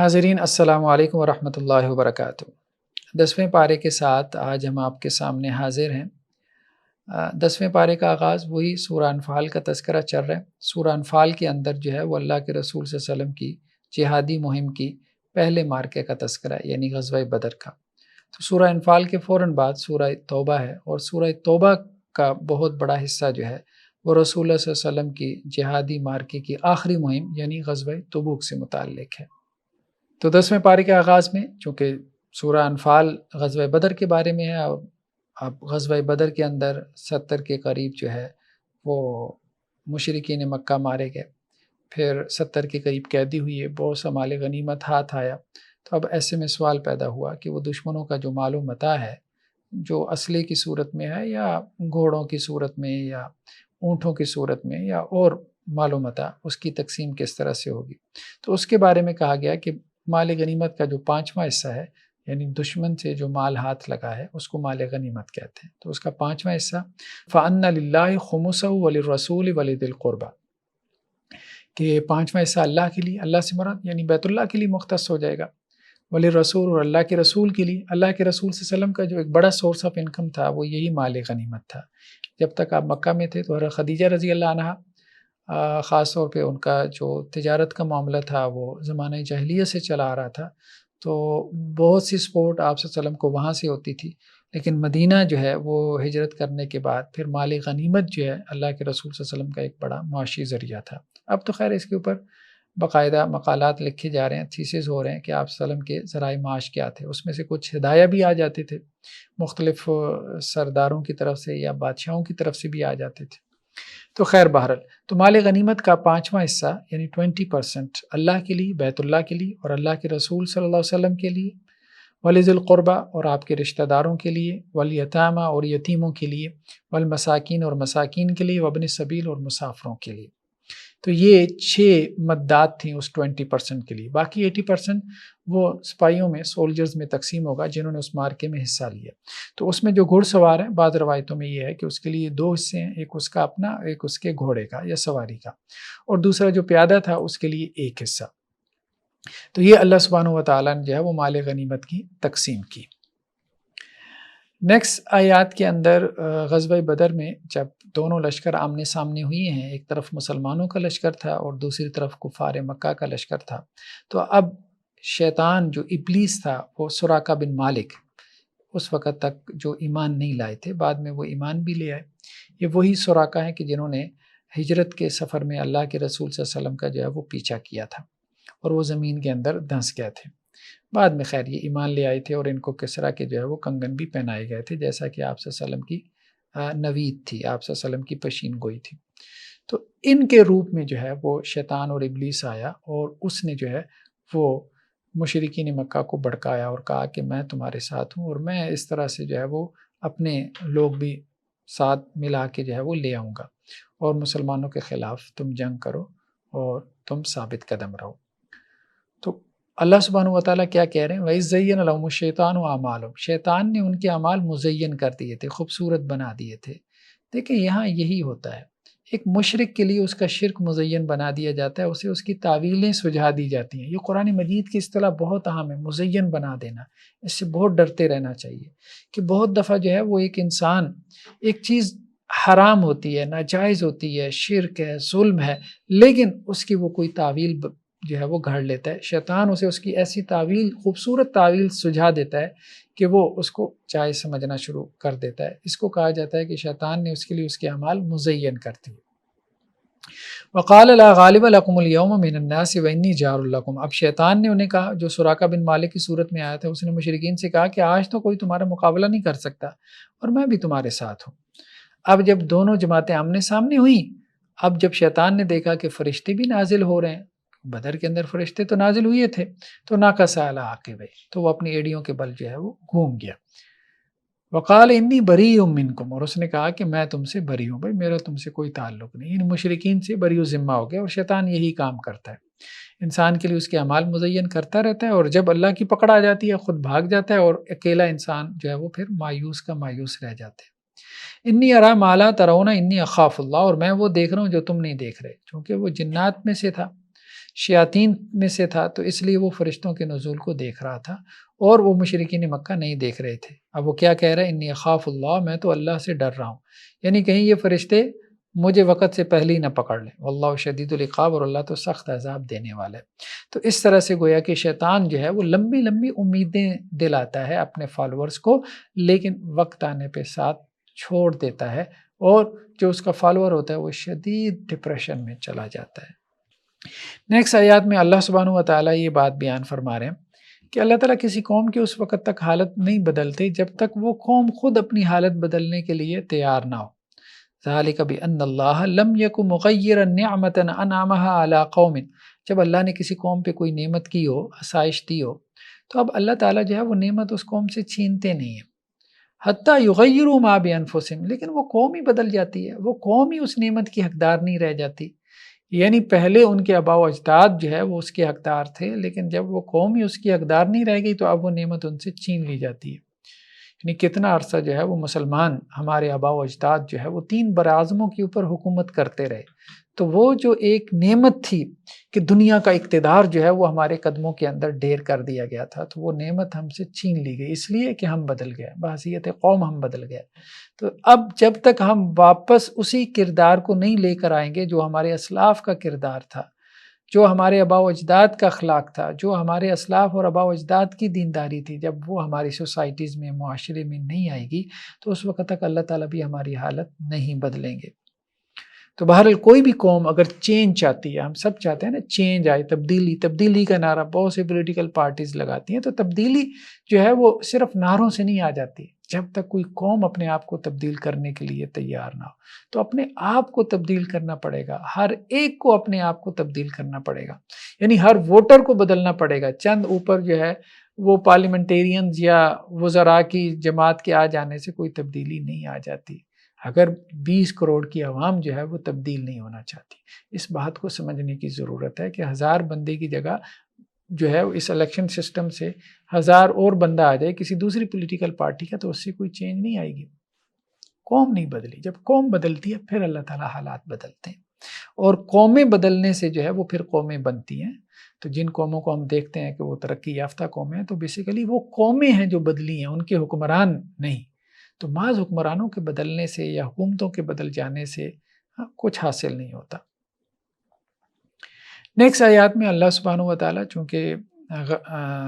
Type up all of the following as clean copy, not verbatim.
ناظرین السلام علیکم ورحمۃ اللہ وبرکاتہ۔ 10ویں پارے کے ساتھ آج ہم آپ کے سامنے حاضر ہیں۔ 10ویں پارے کا آغاز وہی سورہ انفال کا تذکرہ چل رہا ہے۔ سورہ انفال کے اندر جو ہے وہ اللہ کے رسول صلی اللہ علیہ وسلم کی جہادی مہم کی پہلے مارکے کا تذکرہ ہے، یعنی غزوہ بدر کا۔ تو سورہ انفال کے فوراً بعد سورہ توبہ ہے، اور سورہ توبہ کا بہت بڑا حصہ جو ہے وہ رسول اللہ صلی اللہ علیہ وسلم کی جہادی مارکے کی آخری مہم یعنی غزوہ تبوک سے متعلق ہے۔ تو 10ویں پارے کے آغاز میں چونکہ سورہ انفال غزوہ بدر کے بارے میں ہے، اب غزوہ بدر کے اندر 70 کے قریب جو ہے وہ مشرکین مکہ مارے گئے، پھر 70 کے قریب قیدی ہوئی، بہت سا مال غنیمت ہاتھ آیا۔ تو اب ایسے میں سوال پیدا ہوا کہ وہ دشمنوں کا جو مال و متاع ہے، جو اسلحے کی صورت میں ہے یا گھوڑوں کی صورت میں یا اونٹوں کی صورت میں یا اور مال و متاع، اس کی تقسیم کس طرح سے ہوگی۔ تو اس کے بارے میں کہا گیا کہ مال غنیمت کا جو 5واں حصہ ہے، یعنی دشمن سے جو مال ہاتھ لگا ہے اس کو مال غنیمت کہتے ہیں۔ تو اس کا 5واں حصہ فَأَنَّ لِلَّهِ خُمُسَهُ وَلِلرَّسُولِ وَلِذِي الْقُرْبَى، کہ 5واں حصہ اللہ کے لیے، اللہ سے مراد یعنی بیت اللہ کے لیے مختص ہو جائے گا، وَلِلرَّسُولِ اور اللہ کے رسول کے لیے۔ اللہ کے رسول صلی اللہ علیہ وسلم کا جو ایک بڑا سورس آف انکم تھا وہ یہی مال غنیمت تھا۔ جب تک آپ مکہ میں تھے تو حضرت خدیجہ رضی اللہ عنہا خاص طور پہ ان کا جو تجارت کا معاملہ تھا وہ زمانہ جاہلیت سے چلا آ رہا تھا، تو بہت سی سپورٹ آپ صلی اللہ علیہ وسلم کو وہاں سے ہوتی تھی۔ لیکن مدینہ جو ہے وہ ہجرت کرنے کے بعد پھر مال غنیمت جو ہے اللہ کے رسول صلی اللہ علیہ وسلم کا ایک بڑا معاشی ذریعہ تھا۔ اب تو خیر اس کے اوپر باقاعدہ مقالات لکھے جا رہے ہیں، تھیسز ہو رہے ہیں کہ آپ صلی اللہ علیہ وسلم کے ذرائع معاش کیا تھے۔ اس میں سے کچھ ہدایہ بھی آ جاتے تھے، مختلف سرداروں کی طرف سے یا بادشاہوں کی طرف سے بھی آ جاتے تھے۔ تو خیر بہرحال تو مال غنیمت کا 5واں حصہ یعنی 20% اللہ کے لیے، بیت اللہ کے لیے اور اللہ کے رسول صلی اللہ علیہ وسلم کے لیے، وَلِذِي الْقُرْبَى اور آپ کے رشتہ داروں کے لیے، وَالْيَتَامَى اور یتیموں کے لیے، وَالْمَسَاكِينِ اور مساکین کے لیے، وَابْنِ السَّبِيلِ اور مسافروں کے لیے۔ تو یہ 6 مدات تھیں اس 20% کے لیے۔ باقی 80% وہ سپاہیوں میں، سولجرز میں تقسیم ہوگا جنہوں نے اس مارکے میں حصہ لیا۔ تو اس میں جو گھڑ سوار ہیں، بعض روایتوں میں یہ ہے کہ اس کے لیے 2 حصے ہیں، ایک اس کا اپنا، ایک اس کے گھوڑے کا یا سواری کا، اور دوسرا جو پیادہ تھا اس کے لیے 1 حصہ۔ تو یہ اللہ سبحانہ و تعالیٰ نے جو ہے وہ مال غنیمت کی تقسیم کی۔ نیکسٹ آیات کے اندر غزوہ بدر میں جب دونوں لشکر آمنے سامنے ہوئے ہیں، ایک طرف مسلمانوں کا لشکر تھا اور دوسری طرف کفار مکہ کا لشکر تھا، تو اب شیطان جو ابلیس تھا وہ سراقہ بن مالک، اس وقت تک جو ایمان نہیں لائے تھے، بعد میں وہ ایمان بھی لے آئے۔ یہ وہی سراقہ ہیں کہ جنہوں نے ہجرت کے سفر میں اللہ کے رسول صلی اللہ علیہ وسلم کا جو ہے وہ پیچھا کیا تھا اور وہ زمین کے اندر دھنس گئے تھے۔ بعد میں خیر یہ ایمان لے آئے تھے اور ان کو کسرا کے جو ہے وہ کنگن بھی پہنائے گئے تھے، جیسا کہ آپ صلی اللہ علیہ وسلم کی نوید تھی، آپ صلی اللہ علیہ وسلم کی پشین گوئی تھی۔ تو ان کے روپ میں جو ہے وہ شیطان اور ابلیس آیا اور اس نے جو ہے وہ مشرکین مکہ کو بھڑکایا اور کہا کہ میں تمہارے ساتھ ہوں اور میں اس طرح سے جو ہے وہ اپنے لوگ بھی ساتھ ملا کے جو ہے وہ لے آؤں گا، اور مسلمانوں کے خلاف تم جنگ کرو اور تم ثابت قدم رہو۔ تو اللہ سبحانہ و تعالیٰ کیا کہہ رہے ہیں؟ وَإِذْ زَيَّنَ لَهُمُ الشَّيْطَانُ أَعْمَالَهُمْ، شیطان نے ان کے اعمال مزین کر دیے تھے، خوبصورت بنا دیے تھے۔ دیکھیں یہاں یہی ہوتا ہے، ایک مشرک کے لیے اس کا شرک مزین بنا دیا جاتا ہے، اسے اس کی تعویلیں سجھا دی جاتی ہیں۔ یہ قرآن مجید کی اصطلاح بہت اہم ہے، مزین بنا دینا۔ اس سے بہت ڈرتے رہنا چاہیے کہ بہت دفعہ جو ہے وہ ایک انسان ایک چیز حرام ہوتی ہے، ناجائز ہوتی ہے، شرک ہے، ظلم ہے، لیکن اس کی وہ کوئی تعویل جو ہے وہ گھڑ لیتا ہے۔ شیطان اسے اس کی ایسی تعویل، خوبصورت تعویل سجھا دیتا ہے کہ وہ اس کو جائز سمجھنا شروع کر دیتا ہے۔ اس کو کہا جاتا ہے کہ شیطان نے اس کے لیے اس کے اعمال مزین کر دیے۔ وَقَالَ لَا غَالِبَ لَكُمُ الْيَوْمَ مِنَ النَّاسِ وَإِنِّي جَارٌ لَكُمْ، اب شیطان نے انہیں کہا، جو سراقہ بن مالک کی صورت میں آیا تھا، اس نے مشرکین سے کہا کہ آج تو کوئی تمہارا مقابلہ نہیں کر سکتا اور میں بھی تمہارے ساتھ ہوں۔ اب جب دونوں جماعتیں آمنے سامنے ہوئیں، اب جب شیطان نے دیکھا کہ فرشتے بھی نازل ہو رہے ہیں، بدر کے اندر فرشتے تو نازل ہوئے تھے، تو ناکس علی عقبیہ، تو وہ اپنی ایڑیوں کے بل جو ہے وہ گھوم گیا۔ وقال انی بریء منکم، اور اس نے کہا کہ میں تم سے بری ہوں، بھائی میرا تم سے کوئی تعلق نہیں۔ ان مشرکین سے بری و ذمہ ہو گیا، اور شیطان یہی کام کرتا ہے، انسان کے لیے اس کے اعمال مزین کرتا رہتا ہے، اور جب اللہ کی پکڑ آ جاتی ہے خود بھاگ جاتا ہے، اور اکیلا انسان جو ہے وہ پھر مایوس کا مایوس رہ جاتا ہے۔ انی ارا ما لا ترون انی اخاف اللہ، اور میں وہ دیکھ رہا ہوں جو تم نہیں دیکھ رہے، چونکہ وہ جنات میں سے تھا۔ شیاطین میں سے تھا، تو اس لیے وہ فرشتوں کے نزول کو دیکھ رہا تھا، اور وہ مشرکین مکہ نہیں دیکھ رہے تھے۔ اب وہ کیا کہہ رہے ہیں؟ انی اخاف اللہ، میں تو اللہ سے ڈر رہا ہوں، یعنی کہیں یہ فرشتے مجھے وقت سے پہلے ہی نہ پکڑ لیں۔ واللہ شدید العقاب، اور اللہ تو سخت عذاب دینے والا ہے۔ تو اس طرح سے گویا کہ شیطان جو ہے وہ لمبی لمبی امیدیں دلاتا ہے اپنے فالورز کو، لیکن وقت آنے پہ ساتھ چھوڑ دیتا ہے، اور جو اس کا فالوور ہوتا ہے وہ شدید ڈپریشن میں چلا جاتا ہے۔ نیکسٹ آیات میں اللہ سبحانہ و تعالیٰ یہ بات بیان فرما رہے ہیں کہ اللہ تعالیٰ کسی قوم کی اس وقت تک حالت نہیں بدلتے جب تک وہ قوم خود اپنی حالت بدلنے کے لیے تیار نہ ہو۔ ذالک بأن اللہ لم یک مغیرا نعمتا انعمها علی قوم، جب اللہ نے کسی قوم پہ کوئی نعمت کی ہو، آسائش دی ہو، تو اب اللہ تعالیٰ جو ہے وہ نعمت اس قوم سے چھینتے نہیں ہیں، حتیٰ یغیروا ما بانفسہم، لیکن وہ قوم ہی بدل جاتی ہے، وہ قوم ہی اس نعمت کی حقدار نہیں رہ جاتی۔ یعنی پہلے ان کے آباء و اجداد جو ہے وہ اس کے حقدار تھے، لیکن جب وہ قوم ہی اس کی حقدار نہیں رہ گئی تو اب وہ نعمت ان سے چھین لی جاتی ہے۔ یعنی کتنا عرصہ جو ہے وہ مسلمان، ہمارے آباء و اجداد جو ہے وہ 3 براعظموں کے اوپر حکومت کرتے رہے، تو وہ جو ایک نعمت تھی کہ دنیا کا اقتدار جو ہے وہ ہمارے قدموں کے اندر ڈھیر کر دیا گیا تھا، تو وہ نعمت ہم سے چھین لی گئی، اس لیے کہ ہم بدل گئے، بحیثیت قوم ہم بدل گئے۔ تو اب جب تک ہم واپس اسی کردار کو نہیں لے کر آئیں گے جو ہمارے اسلاف کا کردار تھا، جو ہمارے آباء و اجداد کا اخلاق تھا، جو ہمارے اسلاف اور آباء و اجداد کی دینداری تھی، جب وہ ہماری سوسائٹیز میں، معاشرے میں نہیں آئے گی، تو اس وقت تک اللہ تعالیٰ بھی ہماری حالت نہیں بدلیں گے۔ تو بہرحال کوئی بھی قوم اگر چینج چاہتی ہے، ہم سب چاہتے ہیں نا چینج آئے، تبدیلی، تبدیلی کا نعرہ بہت سے پولیٹیکل پارٹیز لگاتی ہیں، تو تبدیلی جو ہے وہ صرف نعروں سے نہیں آ جاتی، جب تک کوئی قوم اپنے آپ کو تبدیل کرنے کے لیے تیار نہ ہو، تو اپنے آپ کو تبدیل کرنا پڑے گا، ہر ایک کو اپنے آپ کو تبدیل کرنا پڑے گا، یعنی ہر ووٹر کو بدلنا پڑے گا۔ چند اوپر جو ہے وہ پارلیمنٹیرینز یا وزراء کی جماعت کے آ جانے سے کوئی تبدیلی نہیں آ جاتی، اگر 20 کروڑ کی عوام جو ہے وہ تبدیل نہیں ہونا چاہتی۔ اس بات کو سمجھنے کی ضرورت ہے کہ 1000 بندے کی جگہ جو ہے اس الیکشن سسٹم سے 1000 اور بندہ آ جائے کسی دوسری پولیٹیکل پارٹی کا، تو اس سے کوئی چینج نہیں آئے گی۔ قوم نہیں بدلی، جب قوم بدلتی ہے پھر اللہ تعالیٰ حالات بدلتے ہیں، اور قومیں بدلنے سے جو ہے وہ پھر قومیں بنتی ہیں۔ تو جن قوموں کو ہم دیکھتے ہیں کہ وہ ترقی یافتہ قومیں ہیں، تو بیسیکلی وہ قومیں ہیں جو بدلی ہیں، ان کے حکمران نہیں۔ تو بعض حکمرانوں کے بدلنے سے یا حکومتوں کے بدل جانے سے کچھ حاصل نہیں ہوتا۔ نیکسٹ آیات میں اللہ سبحانہ و تعالیٰ، چونکہ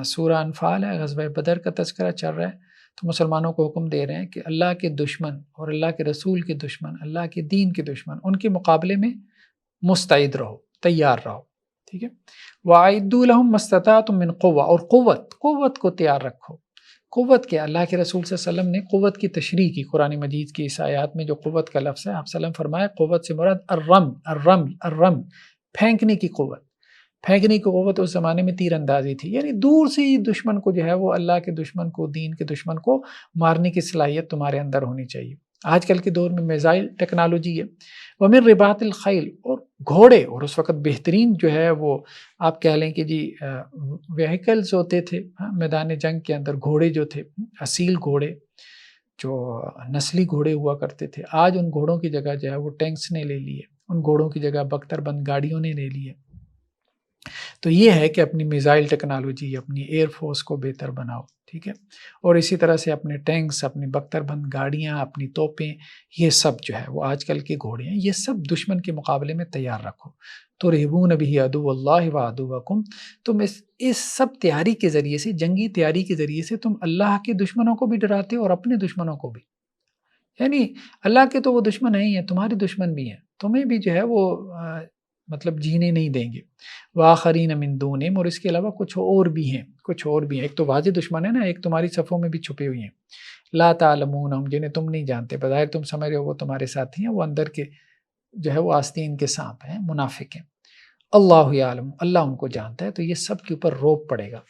سورہ انفال ہے، غزوہ بدر کا تذکرہ چل رہا ہے، تو مسلمانوں کو حکم دے رہے ہیں کہ اللہ کے دشمن اور اللہ کے رسول کے دشمن، اللہ کے دین کے دشمن، ان کے مقابلے میں مستعد رہو، تیار رہو، ٹھیک ہے۔ وَأَعِدُّوا لَهُم مَّا اسْتَطَعْتُم مِّن قُوَّةٍ، اور قوت کو تیار رکھو۔ قوت کیا؟ اللہ کے رسول صلی اللہ علیہ وسلم نے قوت کی تشریح کی قرآن مجید کی اس آیات میں، جو قوت کا لفظ ہے، آپ صلی اللہ علیہ وسلم فرمایا قوت سے مراد الرم، پھینکنے کی قوت۔ پھینکنے کی قوت اس زمانے میں تیر اندازی تھی، یعنی دور سے ہی دشمن کو جو ہے وہ، اللہ کے دشمن کو، دین کے دشمن کو مارنے کی صلاحیت تمہارے اندر ہونی چاہیے۔ آج کل کے دور میں میزائل ٹیکنالوجی ہے۔ وَمِن رِبَاطِ الْخَيْلِ، اور گھوڑے، اور اس وقت بہترین جو ہے وہ آپ کہہ لیں کہ جی وہیکلز ہوتے تھے میدان جنگ کے اندر، گھوڑے جو تھے، اصیل گھوڑے جو نسلی گھوڑے ہوا کرتے تھے، آج ان گھوڑوں کی جگہ جو ہے وہ ٹینکس نے لے لیے، ان گھوڑوں کی جگہ بختر بند گاڑیوں نے لے لیے۔ تو یہ ہے کہ اپنی میزائل ٹیکنالوجی، اپنی ایئر فورس کو بہتر بناؤ، ٹھیک ہے، اور اسی طرح سے اپنے ٹینکس، اپنی بختر بند گاڑیاں، اپنی توپیں، یہ سب جو ہے وہ آج کل کے گھوڑے ہیں، یہ سب دشمن کے مقابلے میں تیار رکھو۔ تُرْهِبُونَ بِهِ عَدُوَّ اللَّهِ وَعَدُوَّكُمْ، تم اس سب تیاری کے ذریعے سے، جنگی تیاری کے ذریعے سے تم اللہ کے دشمنوں کو بھی ڈراتے ہو اور اپنے دشمنوں کو بھی، یعنی اللہ کے تو وہ دشمن ہیں ہی ہیں، تمہارے دشمن بھی ہیں، تمہیں بھی جو ہے وہ مطلب جینے نہیں دیں گے۔ وَآخَرِينَ مِن دُونِهِمْ، اور اس کے علاوہ کچھ اور بھی ہیں، ایک تو واضح دشمن ہے نا، ایک تمہاری صفوں میں بھی چھپے ہوئے ہیں۔ لا تعلمونہم، جنہیں تم نہیں جانتے، بظاہر تم سمجھ رہے ہو وہ تمہارے ساتھی ہیں، وہ اندر کے جو ہے وہ آستین کے سانپ ہیں، منافق ہیں۔ اللہ یعلم، اللہ ان کو جانتا ہے، تو یہ سب کے اوپر روب پڑے گا۔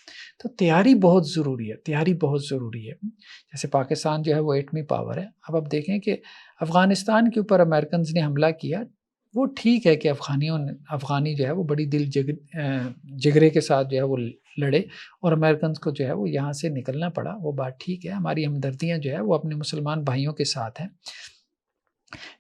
تو تیاری بہت ضروری ہے، تیاری بہت ضروری ہے۔ جیسے پاکستان جو ہے وہ ایٹمی پاور ہے، اب آپ دیکھیں کہ افغانستان کے اوپر امریکنز نے حملہ کیا، وہ ٹھیک ہے کہ افغانی جو ہے وہ بڑی دل جگرے کے ساتھ جو ہے وہ لڑے، اور امریکنز کو جو ہے وہ یہاں سے نکلنا پڑا، وہ بات ٹھیک ہے، ہماری ہمدردیاں جو ہے وہ اپنے مسلمان بھائیوں کے ساتھ ہیں،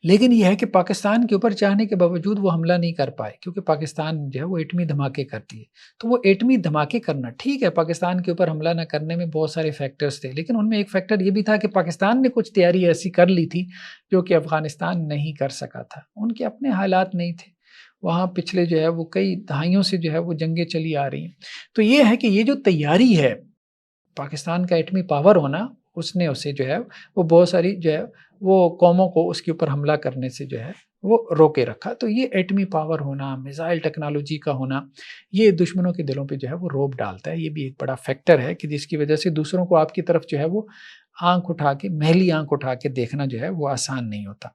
لیکن یہ ہے کہ پاکستان کے اوپر چاہنے کے باوجود وہ حملہ نہیں کر پائے، کیونکہ پاکستان جو ہے وہ ایٹمی دھماکے کرتی ہے۔ تو وہ ایٹمی دھماکے کرنا ٹھیک ہے، پاکستان کے اوپر حملہ نہ کرنے میں بہت سارے فیکٹرز تھے، لیکن ان میں ایک فیکٹر یہ بھی تھا کہ پاکستان نے کچھ تیاری ایسی کر لی تھی جو کہ افغانستان نہیں کر سکا تھا۔ ان کے اپنے حالات نہیں تھے، وہاں پچھلے جو ہے وہ کئی دہائیوں سے جو ہے وہ جنگیں چلی آ رہی ہیں۔ تو یہ ہے کہ یہ جو تیاری ہے پاکستان کا ایٹمی پاور ہونا، اس نے اسے جو ہے وہ بہت ساری جو ہے وہ قوموں کو اس کے اوپر حملہ کرنے سے جو ہے وہ روکے رکھا۔ تو یہ ایٹمی پاور ہونا، میزائل ٹیکنالوجی کا ہونا، یہ دشمنوں کے دلوں پہ جو ہے وہ روب ڈالتا ہے۔ یہ بھی ایک بڑا فیکٹر ہے کہ جس کی وجہ سے دوسروں کو آپ کی طرف جو ہے وہ آنکھ اٹھا کے، میلی آنکھ اٹھا کے دیکھنا جو ہے وہ آسان نہیں ہوتا۔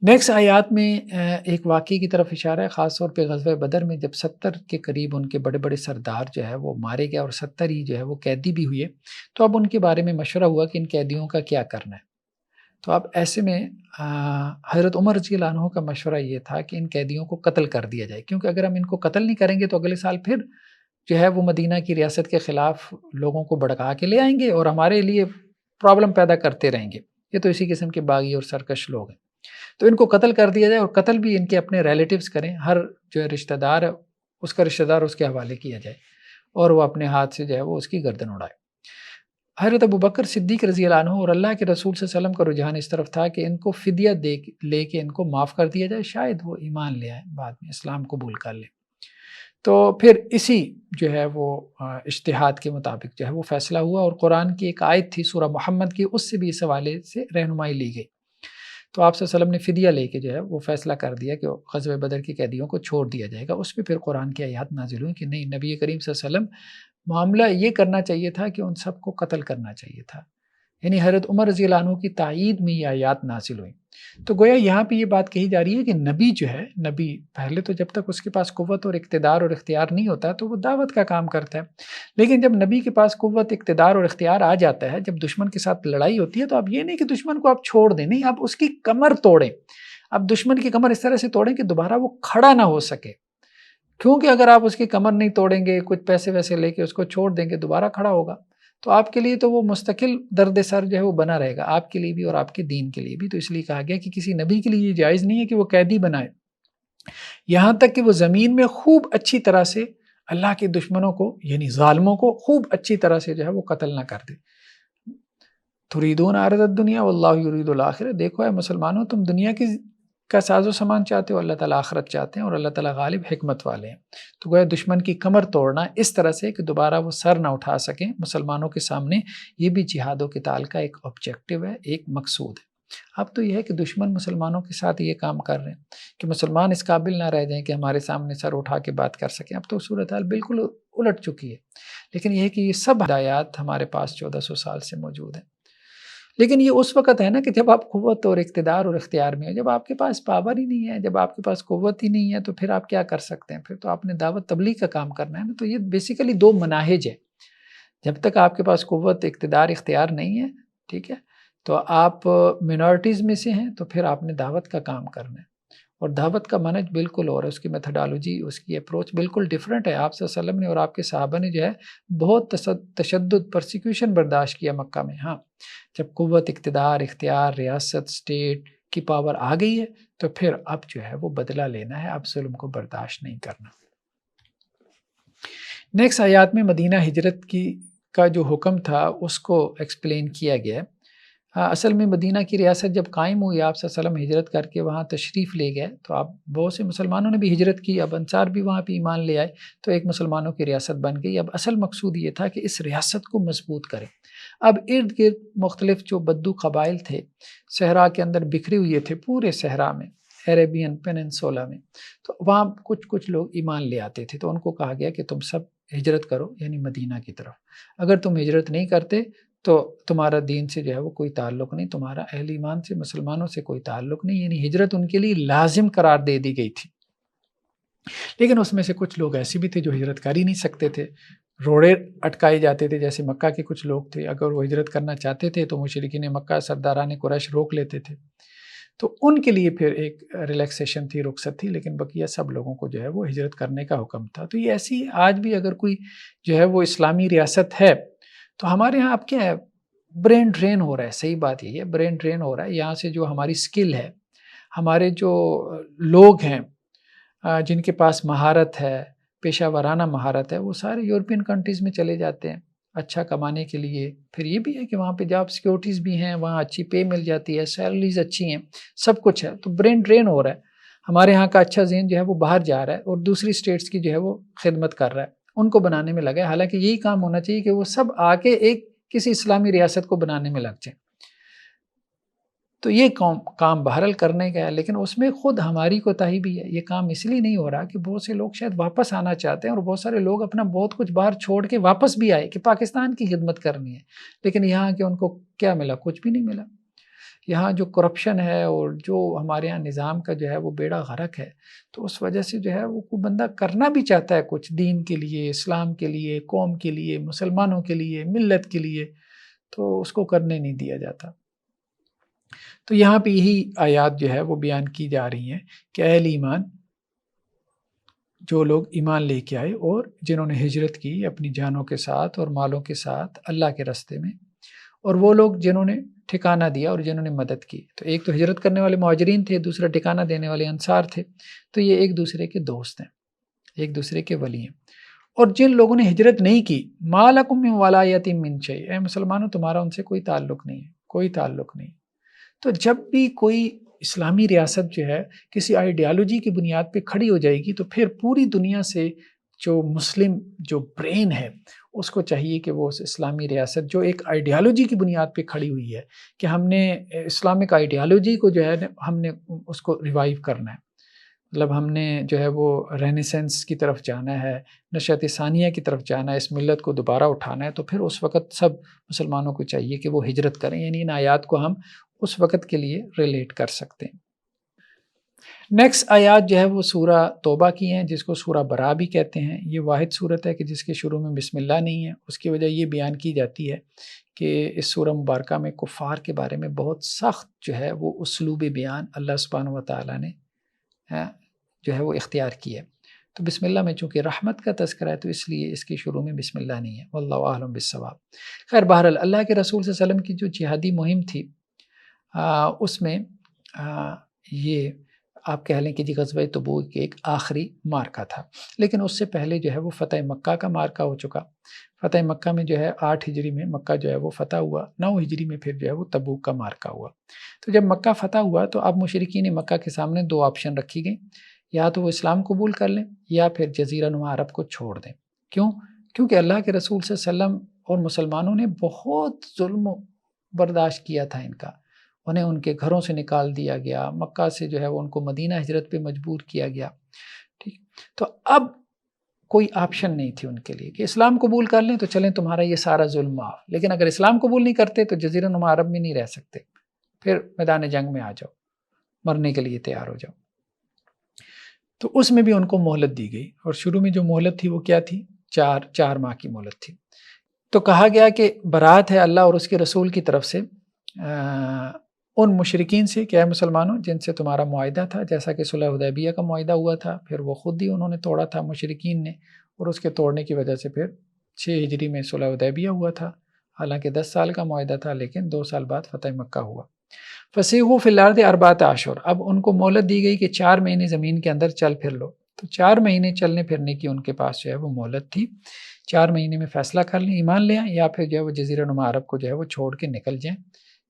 نیکسٹ آیات میں ایک واقعے کی طرف اشارہ ہے، خاص طور پہ غزوہ بدر میں جب 70 کے قریب ان کے بڑے بڑے سردار جو ہے وہ مارے گئے اور 70 ہی جو ہے وہ قیدی بھی ہوئے، تو اب ان کے بارے میں مشورہ ہوا کہ ان قیدیوں کا کیا کرنا ہے۔ تو اب ایسے میں حضرت عمر رضی اللہ عنہ کا مشورہ یہ تھا کہ ان قیدیوں کو قتل کر دیا جائے، کیونکہ اگر ہم ان کو قتل نہیں کریں گے تو اگلے سال پھر جو ہے وہ مدینہ کی ریاست کے خلاف لوگوں کو بھڑکا کے لے آئیں گے اور ہمارے لیے پرابلم پیدا کرتے رہیں گے۔ یہ تو اسی قسم کے باغی اور سرکش لوگ ہیں، تو ان کو قتل کر دیا جائے، اور قتل بھی ان کے اپنے ریلیٹیوز کریں، ہر جو ہے رشتہ دار ہے اس کا رشتہ دار اس کے حوالے کیا جائے اور وہ اپنے ہاتھ سے جو ہے وہ اس کی گردن اڑائے۔ حضرت ابوبکر صدیق رضی اللہ عنہ اور اللہ کے رسول صلی اللہ علیہ وسلم کا رجحان اس طرف تھا کہ ان کو فدیہ لے کے ان کو معاف کر دیا جائے، شاید وہ ایمان لے آئے، بعد میں اسلام قبول کر لیں۔ تو پھر اسی جو ہے وہ اجتہاد کے مطابق جو ہے وہ فیصلہ ہوا، اور قرآن کی ایک آیت تھی سورہ محمد کی، اس سے بھی اس حوالے سے رہنمائی لی گئی۔ تو آپ صلی اللہ علیہ وسلم نے فدیہ لے کے جو ہے وہ فیصلہ کر دیا کہ غزوہ بدر کی قیدیوں کو چھوڑ دیا جائے گا۔ اس پہ پھر قرآن کی آیات نازل ہوئی کہ نہیں، نبی کریم صلی اللہ علیہ وسلم معاملہ یہ کرنا چاہیے تھا کہ ان سب کو قتل کرنا چاہیے تھا، یعنی حضرت عمر رضی اللہ عنہ کی تائید میں یہ آیات نازل ہوئی۔ تو گویا یہاں پہ یہ بات کہی جا رہی ہے کہ نبی جو ہے، نبی پہلے تو جب تک اس کے پاس قوت اور اقتدار اور اختیار نہیں ہوتا تو وہ دعوت کا کام کرتا ہے، لیکن جب نبی کے پاس قوت، اقتدار اور اختیار آ جاتا ہے، جب دشمن کے ساتھ لڑائی ہوتی ہے، تو اب یہ نہیں کہ دشمن کو آپ چھوڑ دیں، نہیں، آپ اس کی کمر توڑیں۔ اب دشمن کی کمر اس طرح سے توڑیں کہ دوبارہ وہ کھڑا نہ ہو سکے، کیونکہ اگر آپ اس کی کمر نہیں توڑیں گے، کچھ پیسے ویسے لے کے اس کو چھوڑ دیں گے، دوبارہ کھڑا ہوگا تو آپ کے لیے تو وہ مستقل درد سر جو ہے وہ بنا رہے گا، آپ کے لیے بھی اور آپ کے دین کے لیے بھی۔ تو اس لیے کہا گیا کہ کسی نبی کے لیے یہ جائز نہیں ہے کہ وہ قیدی بنائے، یہاں تک کہ وہ زمین میں خوب اچھی طرح سے اللہ کے دشمنوں کو، یعنی ظالموں کو خوب اچھی طرح سے جو ہے وہ قتل نہ کر دے۔ تریدون عرض الدنیا واللہ یرید الآخرہ، دیکھو اے مسلمانوں، تم دنیا کی کا ساز و سامان چاہتے ہو، اللہ تعالیٰ آخرت چاہتے ہیں، اور اللہ تعالیٰ غالب حکمت والے ہیں۔ تو گویا دشمن کی کمر توڑنا اس طرح سے کہ دوبارہ وہ سر نہ اٹھا سکیں مسلمانوں کے سامنے، یہ بھی جہاد و قتال کا ایک آبجیکٹو ہے، ایک مقصود ہے۔ اب تو یہ ہے کہ دشمن مسلمانوں کے ساتھ یہ کام کر رہے ہیں کہ مسلمان اس قابل نہ رہ جائیں کہ ہمارے سامنے سر اٹھا کے بات کر سکیں۔ اب تو صورتحال بالکل الٹ چکی ہے، لیکن یہ ہے کہ یہ سب ہدایات ہمارے پاس 1400 سال سے موجود ہیں۔ لیکن یہ اس وقت ہے نا کہ جب آپ قوت اور اقتدار اور اختیار میں ہو، جب آپ کے پاس پاور ہی نہیں ہے، جب آپ کے پاس قوت ہی نہیں ہے، تو پھر آپ کیا کر سکتے ہیں؟ پھر تو آپ نے دعوت تبلیغ کا کام کرنا ہے نا۔ تو یہ بیسیکلی دو مناہج ہے، جب تک آپ کے پاس قوت، اقتدار، اختیار نہیں ہے، ٹھیک ہے، تو آپ منارٹیز میں سے ہیں، تو پھر آپ نے دعوت کا کام کرنا ہے، اور دعوت کا منہج بالکل اور اس کی میتھڈالوجی، اس کی اپروچ بالکل ڈیفرنٹ ہے۔ آپ صلی اللہ علیہ وسلم نے اور آپ کے صحابہ نے جو ہے بہت تشدد، پرسیکیوشن برداشت کیا مکہ میں۔ ہاں، جب قوت، اقتدار، اختیار، ریاست، اسٹیٹ کی پاور آ گئی ہے تو پھر اب جو ہے وہ بدلہ لینا ہے، اب ظلم کو برداشت نہیں کرنا۔ نیکسٹ آیات میں مدینہ ہجرت کا جو حکم تھا اس کو ایکسپلین کیا گیا ہے۔ اصل میں مدینہ کی ریاست جب قائم ہوئی، آپ صلی اللہ علیہ وسلم ہجرت کر کے وہاں تشریف لے گئے، تو آپ بہت سے مسلمانوں نے بھی ہجرت کی، اب انصار بھی وہاں پہ ایمان لے آئے، تو ایک مسلمانوں کی ریاست بن گئی۔ اب اصل مقصود یہ تھا کہ اس ریاست کو مضبوط کریں۔ اب ارد گرد مختلف جو بدو قبائل تھے، صحرا کے اندر بکھرے ہوئے تھے، پورے صحرا میں، عربین پیننسولا میں، تو وہاں کچھ لوگ ایمان لے آتے تھے، تو ان کو کہا گیا کہ تم سب ہجرت کرو، یعنی مدینہ کی طرف۔ اگر تم ہجرت نہیں کرتے تو تمہارا دین سے جو ہے وہ کوئی تعلق نہیں، تمہارا اہل ایمان سے، مسلمانوں سے کوئی تعلق نہیں، یعنی ہجرت ان کے لیے لازم قرار دے دی گئی تھی۔ لیکن اس میں سے کچھ لوگ ایسے بھی تھے جو ہجرت کر ہی نہیں سکتے تھے، روڑے اٹکائے جاتے تھے، جیسے مکہ کے کچھ لوگ تھے، اگر وہ ہجرت کرنا چاہتے تھے تو مشرکین مکہ، سرداران قریش روک لیتے تھے، تو ان کے لیے پھر ایک ریلیکسیشن تھی، رخصت تھی، لیکن بقیہ سب لوگوں کو جو ہے وہ ہجرت کرنے کا حکم تھا۔ تو یہ ایسی آج بھی اگر کوئی جو ہے وہ اسلامی ریاست ہے تو ہمارے ہاں اب کیا ہے، برین ڈرین ہو رہا ہے، صحیح بات یہ ہے، برین ڈرین ہو رہا ہے۔ یہاں سے جو ہماری سکل ہے، ہمارے جو لوگ ہیں جن کے پاس مہارت ہے، پیشہ ورانہ مہارت ہے، وہ سارے یورپین کنٹریز میں چلے جاتے ہیں اچھا کمانے کے لیے۔ پھر یہ بھی ہے کہ وہاں پہ جاب سیکورٹیز بھی ہیں، وہاں اچھی پے مل جاتی ہے، سیلریز اچھی ہیں، سب کچھ ہے، تو برین ڈرین ہو رہا ہے۔ ہمارے ہاں کا اچھا ذہن جو ہے وہ باہر جا رہا ہے اور دوسری اسٹیٹس کی جو ہے وہ خدمت کر رہا ہے، ان کو بنانے میں لگا ہے۔ حالانکہ یہی کام ہونا چاہیے کہ وہ سب آ کے ایک کسی اسلامی ریاست کو بنانے میں لگ جائیں۔ تو یہ کام بہرحال کرنے کا ہے، لیکن اس میں خود ہماری کوتاہی بھی ہے۔ یہ کام اس لیے نہیں ہو رہا کہ بہت سے لوگ شاید واپس آنا چاہتے ہیں، اور بہت سارے لوگ اپنا بہت کچھ باہر چھوڑ کے واپس بھی آئے کہ پاکستان کی خدمت کرنی ہے، لیکن یہاں کہ ان کو کیا ملا؟ کچھ بھی نہیں ملا۔ یہاں جو کرپشن ہے اور جو ہمارے یہاں نظام کا جو ہے وہ بیڑا غرق ہے، تو اس وجہ سے جو ہے وہ کوئی بندہ کرنا بھی چاہتا ہے کچھ دین کے لیے، اسلام کے لیے، قوم کے لیے، مسلمانوں کے لیے، ملت کے لیے، تو اس کو کرنے نہیں دیا جاتا۔ تو یہاں پہ یہی آیات جو ہے وہ بیان کی جا رہی ہیں کہ اہل ایمان، جو لوگ ایمان لے کے آئے اور جنہوں نے ہجرت کی اپنی جانوں کے ساتھ اور مالوں کے ساتھ اللہ کے راستے میں، اور وہ لوگ جنہوں نے ٹھکانہ دیا اور جنہوں نے مدد کی۔ تو ایک تو ہجرت کرنے والے مہاجرین تھے، دوسرا ٹھکانہ دینے والے انصار تھے، تو یہ ایک دوسرے کے دوست ہیں، ایک دوسرے کے ولی ہیں۔ اور جن لوگوں نے ہجرت نہیں کی، ما لکم من ولایۃ من شیء، اے مسلمانوں تمہارا ان سے کوئی تعلق نہیں ہے، کوئی تعلق نہیں۔ تو جب بھی کوئی اسلامی ریاست جو ہے کسی آئیڈیالوجی کی بنیاد پہ کھڑی ہو جائے گی، تو پھر پوری دنیا سے جو مسلم جو برین ہے اس کو چاہیے کہ وہ اس اسلامی ریاست جو ایک آئیڈیالوجی کی بنیاد پہ کھڑی ہوئی ہے کہ ہم نے اسلامک آئیڈیالوجی کو جو ہے ہم نے اس کو ریوائیو کرنا ہے، مطلب ہم نے جو ہے وہ رینیسنس کی طرف جانا ہے، نشأت ثانیہ کی طرف جانا ہے، اس ملت کو دوبارہ اٹھانا ہے، تو پھر اس وقت سب مسلمانوں کو چاہیے کہ وہ ہجرت کریں۔ یعنی ان آیات کو ہم اس وقت کے لیے ریلیٹ کر سکتے ہیں۔ نیکسٹ آیات جو ہے وہ سورہ توبہ کی ہیں، جس کو سورہ برا بھی کہتے ہیں۔ یہ واحد صورت ہے کہ جس کے شروع میں بسم اللہ نہیں ہے۔ اس کی وجہ یہ بیان کی جاتی ہے کہ اس سورہ مبارکہ میں کفار کے بارے میں بہت سخت جو ہے وہ اسلوب بیان اللہ سبحانہ و تعالیٰ نے جو ہے وہ اختیار کی ہے۔ تو بسم اللہ میں چونکہ رحمت کا تذکرہ ہے، تو اس لیے اس کے شروع میں بسم اللہ نہیں ہے۔ واللہ اعلم بالصواب۔ خیر بہرحال اللہ کے رسول صلی اللہ علیہ وسلم کی جو جہادی مہم تھی، اس میں یہ آپ کہہ لیں کہ جی غزوہ تبوک ایک آخری مارکہ تھا، لیکن اس سے پہلے جو ہے وہ فتح مکہ کا مارکہ ہو چکا۔ فتح مکہ میں جو ہے 8 ہجری میں مکہ جو ہے وہ فتح ہوا، 9 ہجری میں پھر جو ہے وہ تبوک کا مارکہ ہوا۔ تو جب مکہ فتح ہوا تو اب مشرکین مکہ کے سامنے 2 آپشن رکھی گئیں، یا تو وہ اسلام قبول کر لیں یا پھر جزیرہ نما عرب کو چھوڑ دیں۔ کیوں؟ کیونکہ اللہ کے رسول صلی اللہ علیہ وسلم اور مسلمانوں نے بہت ظلم برداشت کیا تھا ان کا، انہیں ان کے گھروں سے نکال دیا گیا، مکہ سے جو ہے وہ ان کو مدینہ ہجرت پہ مجبور کیا گیا، ٹھیک۔ تو اب کوئی آپشن نہیں تھی ان کے لیے کہ اسلام قبول کر لیں تو چلیں تمہارا یہ سارا ظلم معاف، لیکن اگر اسلام قبول نہیں کرتے تو جزیرہ نما عرب میں نہیں رہ سکتے، پھر میدان جنگ میں آ جاؤ، مرنے کے لیے تیار ہو جاؤ۔ تو اس میں بھی ان کو مہلت دی گئی، اور شروع میں جو مہلت تھی وہ کیا تھی؟ 4 ماہ کی مہلت تھی۔ تو کہا گیا کہ برات ہے اللہ اور اس کے رسول کی طرف سے ان مشرکین سے کہ اے مسلمانوں جن سے تمہارا معاہدہ تھا، جیسا کہ صلح حدیبیہ کا معاہدہ ہوا تھا، پھر وہ خود ہی انہوں نے توڑا تھا مشرکین نے، اور اس کے توڑنے کی وجہ سے پھر 6 ہجری میں صلح حدیبیہ ہوا تھا، حالانکہ 10 سال کا معاہدہ تھا، لیکن 2 سال بعد فتح مکہ ہوا۔ فسیحوا فی الارض 4 اشہر، اب ان کو مہلت دی گئی کہ 4 مہینے زمین کے اندر چل پھر لو۔ تو 4 مہینے چلنے پھرنے کی ان کے پاس جو ہے وہ مہلت تھی، 4 مہینے میں فیصلہ کر لیں، ایمان لے آئیں یا پھر جو ہے وہ جزیرہ نما عرب کو جو ہے وہ چھوڑ کے نکل جائیں،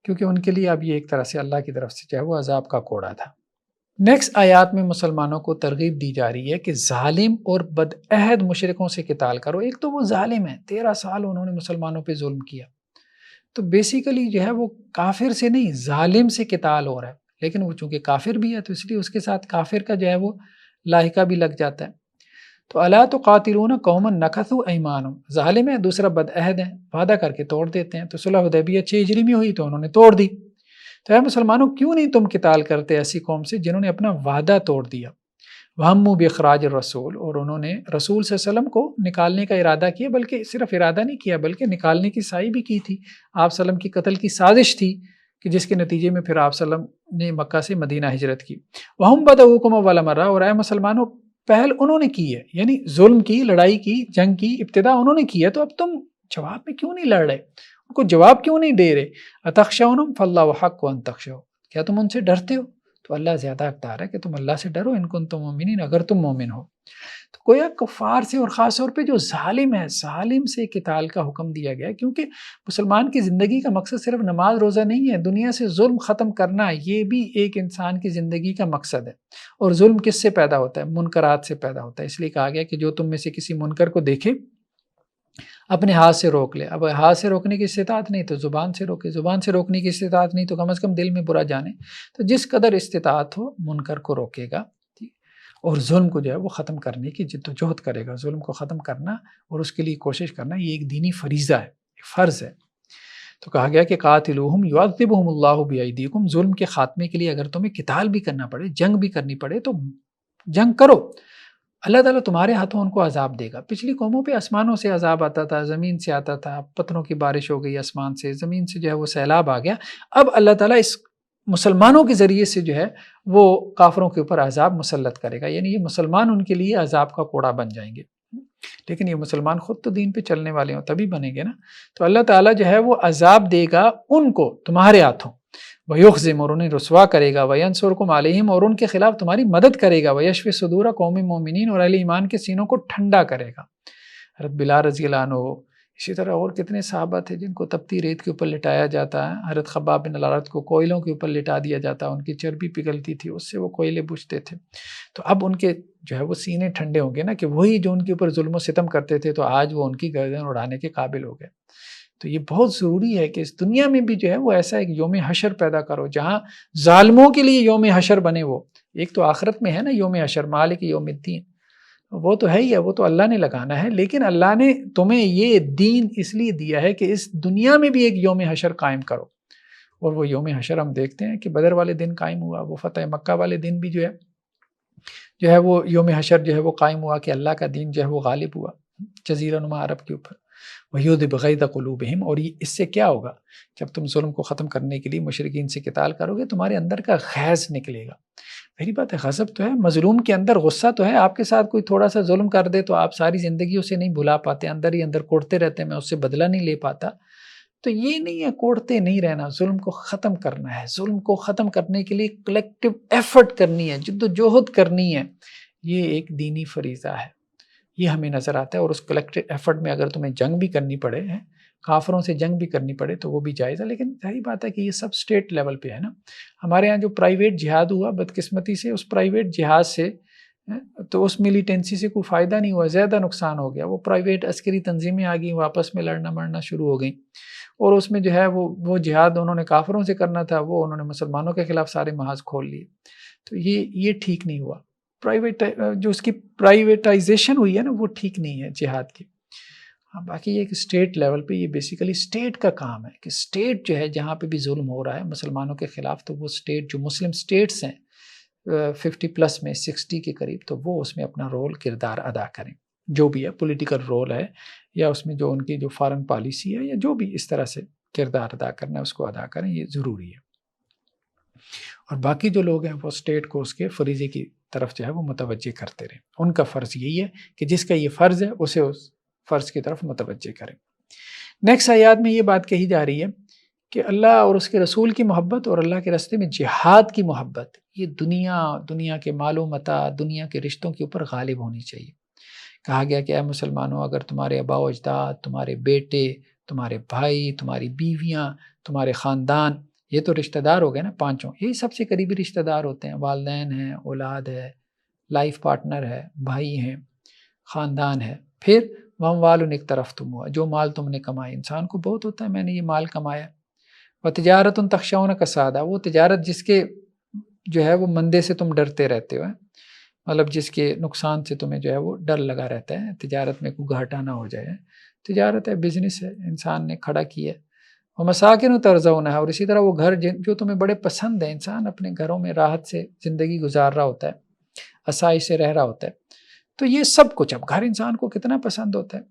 کیونکہ ان کے لیے اب یہ ایک طرح سے اللہ کی طرف سے جو ہے وہ عذاب کا کوڑا تھا۔ نیکسٹ آیات میں مسلمانوں کو ترغیب دی جا رہی ہے کہ ظالم اور بدعہد مشرکوں سے قتال کرو۔ ایک تو وہ ظالم ہے، 13 سال انہوں نے مسلمانوں پہ ظلم کیا، تو بیسیکلی جو ہے وہ کافر سے نہیں ظالم سے قتال ہو رہا ہے، لیکن وہ چونکہ کافر بھی ہے تو اس لیے اس کے ساتھ کافر کا جو ہے وہ لاحقہ بھی لگ جاتا ہے۔ تو الا تقاتلون قوما نکثوا ایمانہم، ظالم ہے، دوسرا بدعہد ہے، وعدہ کر کے توڑ دیتے ہیں۔ تو صلح حدیبیہ 6 ہجری میں ہوئی تو انہوں نے توڑ دی۔ تو اے مسلمانوں کیوں نہیں تم قتال کرتے ایسی قوم سے جنہوں نے اپنا وعدہ توڑ دیا؟ وہموا باخراج الرسول، اور انہوں نے رسول صلی اللہ علیہ وسلم کو نکالنے کا ارادہ کیا، بلکہ صرف ارادہ نہیں کیا بلکہ نکالنے کی سعی بھی کی تھی۔ آپ صلی اللہ علیہ وسلم کی قتل کی سازش تھی کہ جس کے نتیجے میں پھر آپ صلی اللہ علیہ وسلم نے مکہ سے مدینہ ہجرت کی۔ وہم بدؤکم اول مرہ، اور اے مسلمانوں پہل انہوں نے کی ہے، یعنی ظلم کی، لڑائی کی، جنگ کی ابتدا انہوں نے کی ہے، تو اب تم جواب میں کیوں نہیں لڑ رہے؟ ان کو جواب کیوں نہیں دے رہے؟ اتخشونہم فاللہ حق ان تخشوا، کیا تم ان سے ڈرتے ہو؟ تو اللہ زیادہ حقدار ہے کہ تم اللہ سے ڈرو، ان کنتم مومنین، اگر تم مومن ہو۔ تو گویا کفار سے اور خاص طور پہ جو ظالم ہے، ظالم سے قتال کا حکم دیا گیا، کیونکہ مسلمان کی زندگی کا مقصد صرف نماز روزہ نہیں ہے، دنیا سے ظلم ختم کرنا یہ بھی ایک انسان کی زندگی کا مقصد ہے۔ اور ظلم کس سے پیدا ہوتا ہے؟ منکرات سے پیدا ہوتا ہے، اس لیے کہا گیا کہ جو تم میں سے کسی منکر کو دیکھے اپنے ہاتھ سے روک لے۔ اب ہاتھ سے روکنے کی استطاعت نہیں تو زبان سے روکے، زبان سے روکنے کی استطاعت نہیں تو کم از کم دل میں برا جانے، تو جس قدر استطاعت ہو منکر کو روکے گا اور ظلم کو جو ہے وہ ختم کرنے کی جد و جہد کرے گا۔ ظلم کو ختم کرنا اور اس کے لیے کوشش کرنا یہ ایک دینی فریضہ ہے، ایک فرض ہے۔ تو کہا گیا کہ قاتلوہم یعذبہم اللہ بایدیکم، ظلم کے خاتمے کے لیے اگر تمہیں قتال بھی کرنا پڑے، جنگ بھی کرنی پڑے تو جنگ کرو، اللہ تعالیٰ تمہارے ہاتھوں ان کو عذاب دے گا۔ پچھلی قوموں پہ آسمانوں سے عذاب آتا تھا، زمین سے آتا تھا، پتھروں کی بارش ہو گئی آسمان سے، زمین سے جو ہے وہ سیلاب آ گیا۔ اب اللہ تعالیٰ اس مسلمانوں کے ذریعے سے جو ہے وہ کافروں کے اوپر عذاب مسلط کرے گا، یعنی یہ مسلمان ان کے لیے عذاب کا کوڑا بن جائیں گے۔ لیکن یہ مسلمان خود تو دین پہ چلنے والے ہوں تبھی بنیں گے نا۔ تو اللہ تعالیٰ جو ہے وہ عذاب دے گا ان کو تمہارے ہاتھوں، وَيُخْزِمُ، اور انہیں رسوا کرے گا، وَيَنْصُرْكُمْ عَلَيْهِمْ، اور ان کے خلاف تمہاری مدد کرے گا، وَيَشْفِ صُدُورَ قَوْمٍ مُؤْمِنِينَ، اور اہل ایمان کے سینوں کو ٹھنڈا کرے گا۔ حضرت بلال رضی اللہ عنہ، اسی طرح اور کتنے صحابہ تھے جن کو تپتی ریت کے اوپر لٹایا جاتا ہے۔ حضرت خباب بن الارت کو کوئلوں کے اوپر لٹا دیا جاتا، ان کی چربی پگھلتی تھی، اس سے وہ کوئلے بجھتے تھے۔ تو اب ان کے جو ہے وہ سینے ٹھنڈے ہوں گے نا، کہ وہی جو ان کے اوپر ظلم و ستم کرتے تھے تو آج وہ ان کی گردن اڑانے کے قابل ہو گئے۔ تو یہ بہت ضروری ہے کہ اس دنیا میں بھی جو ہے وہ ایسا ایک یوم حشر پیدا کرو جہاں ظالموں کے لیے یوم حشر بنے۔ وہ ایک تو آخرت میں ہے نا یوم حشر، مالک یوم الدین، وہ تو ہے ہی ہے، وہ تو اللہ نے لگانا ہے، لیکن اللہ نے تمہیں یہ دین اس لیے دیا ہے کہ اس دنیا میں بھی ایک یوم حشر قائم کرو۔ اور وہ یوم حشر ہم دیکھتے ہیں کہ بدر والے دن قائم ہوا، وہ فتح مکہ والے دن بھی جو ہے وہ یوم حشر جو ہے وہ قائم ہوا کہ اللہ کا دین جو ہے وہ غالب ہوا جزیرہ نما عرب کے اوپر۔ وَيُذْهِبْ غَيْظَ قُلُوبِهِمْ، اور اس سے کیا ہوگا؟ جب تم ظلم کو ختم کرنے کے لیے مشرکین سے قتال کرو گے تمہارے اندر کا غیظ نکلے گا۔ میری بات ہے، غضب تو ہے، مظلوم کے اندر غصہ تو ہے، آپ کے ساتھ کوئی تھوڑا سا ظلم کر دے تو آپ ساری زندگی اسے نہیں بھلا پاتے، اندر ہی اندر کوڑتے رہتے ہیں، میں اس سے بدلہ نہیں لے پاتا۔ تو یہ نہیں ہے کوڑتے نہیں رہنا، ظلم کو ختم کرنا ہے۔ ظلم کو ختم کرنے کے لیے کلیکٹیو ایفرٹ کرنی ہے، جد و جہد کرنی ہے، یہ ایک دینی فریضہ ہے، یہ ہمیں نظر آتا ہے۔ اور اس کلیکٹیو ایفرٹ میں اگر تمہیں جنگ بھی کرنی پڑے، کافروں سے جنگ بھی کرنی پڑے تو وہ بھی جائز ہے، لیکن ظاہری بات ہے کہ یہ سب اسٹیٹ لیول پہ ہے نا۔ ہمارے ہاں جو پرائیویٹ جہاد ہوا بدقسمتی سے، اس پرائیویٹ جہاد سے تو اس ملیٹنسی سے کوئی فائدہ نہیں ہوا، زیادہ نقصان ہو گیا۔ وہ پرائیویٹ عسکری تنظیمیں آ گئیں، واپس میں لڑنا مرنا شروع ہو گئیں، اور اس میں جو ہے وہ جہاد انہوں نے کافروں سے کرنا تھا، وہ انہوں نے مسلمانوں کے خلاف سارے محاذ کھول لیے۔ تو یہ ٹھیک نہیں ہوا، جو اس کی پرائیویٹائزیشن ہوئی ہے نا وہ ٹھیک نہیں ہے جہاد کی۔ باقی یہ کہ اسٹیٹ لیول پہ یہ بیسیکلی اسٹیٹ کا کام ہے کہ اسٹیٹ جو ہے جہاں پہ بھی ظلم ہو رہا ہے مسلمانوں کے خلاف، تو وہ اسٹیٹ جو مسلم اسٹیٹس ہیں 50+ میں 60 کے قریب، تو وہ اس میں اپنا رول کردار ادا کریں، جو بھی ہے پولیٹیکل رول ہے یا اس میں جو ان کی جو فارن پالیسی ہے یا جو بھی اس طرح سے کردار ادا کرنا ہے اس کو ادا کریں، یہ ضروری ہے۔ اور باقی جو لوگ ہیں وہ اسٹیٹ کو اس کے فریضے کی طرف جو ہے وہ متوجہ کرتے رہیں۔ ان کا فرض یہی ہے کہ جس کا یہ فرض ہے اسے اس فرض کی طرف متوجہ کریں۔ نیکسٹ آیات میں یہ بات کہی جا رہی ہے کہ اللہ اور اس کے رسول کی محبت اور اللہ کے راستے میں جہاد کی محبت یہ دنیا کے مال و متاع، دنیا کے رشتوں کے اوپر غالب ہونی چاہیے۔ کہا گیا کہ اے مسلمانوں، اگر تمہارے آباء و اجداد، تمہارے بیٹے، تمہارے بھائی، تمہاری بیویاں، تمہارے خاندان، یہ تو رشتہ دار ہو گئے نا پانچوں، یہی سب سے قریبی رشتہ دار ہوتے ہیں، والدین ہیں، اولاد ہے، لائف پارٹنر ہے، بھائی ہیں، خاندان ہے، پھر وَأَمْوَالٌ اقْتَرَفْتُمُوهَا، جو مال تم نے کمائی۔ انسان کو بہت ہوتا ہے میں نے یہ مال کمایا، وَتِجَارَةٌ تَخْشَوْنَ كَسَادَهَا، وہ تجارت جس کے جو ہے وہ مندے سے تم ڈرتے رہتے ہو، مطلب جس کے نقصان سے تمہیں جو ہے وہ ڈر لگا رہتا ہے، تجارت میں کوئی گھاٹا نہ ہو جائے، تجارت ہے، بزنس ہے، انسان نے کھڑا کیا ہے۔ وَمَسَاكِنُ تَرْضَوْنَهَا، اور اسی طرح وہ گھر جو تمہیں بڑے پسند ہیں، انسان اپنے گھروں میں راحت سے زندگی گزار رہا ہوتا ہے، آسائش سے رہ رہا ہوتا ہے، تو یہ سب کچھ اب گھر انسان کو کتنا پسند ہوتا ہے۔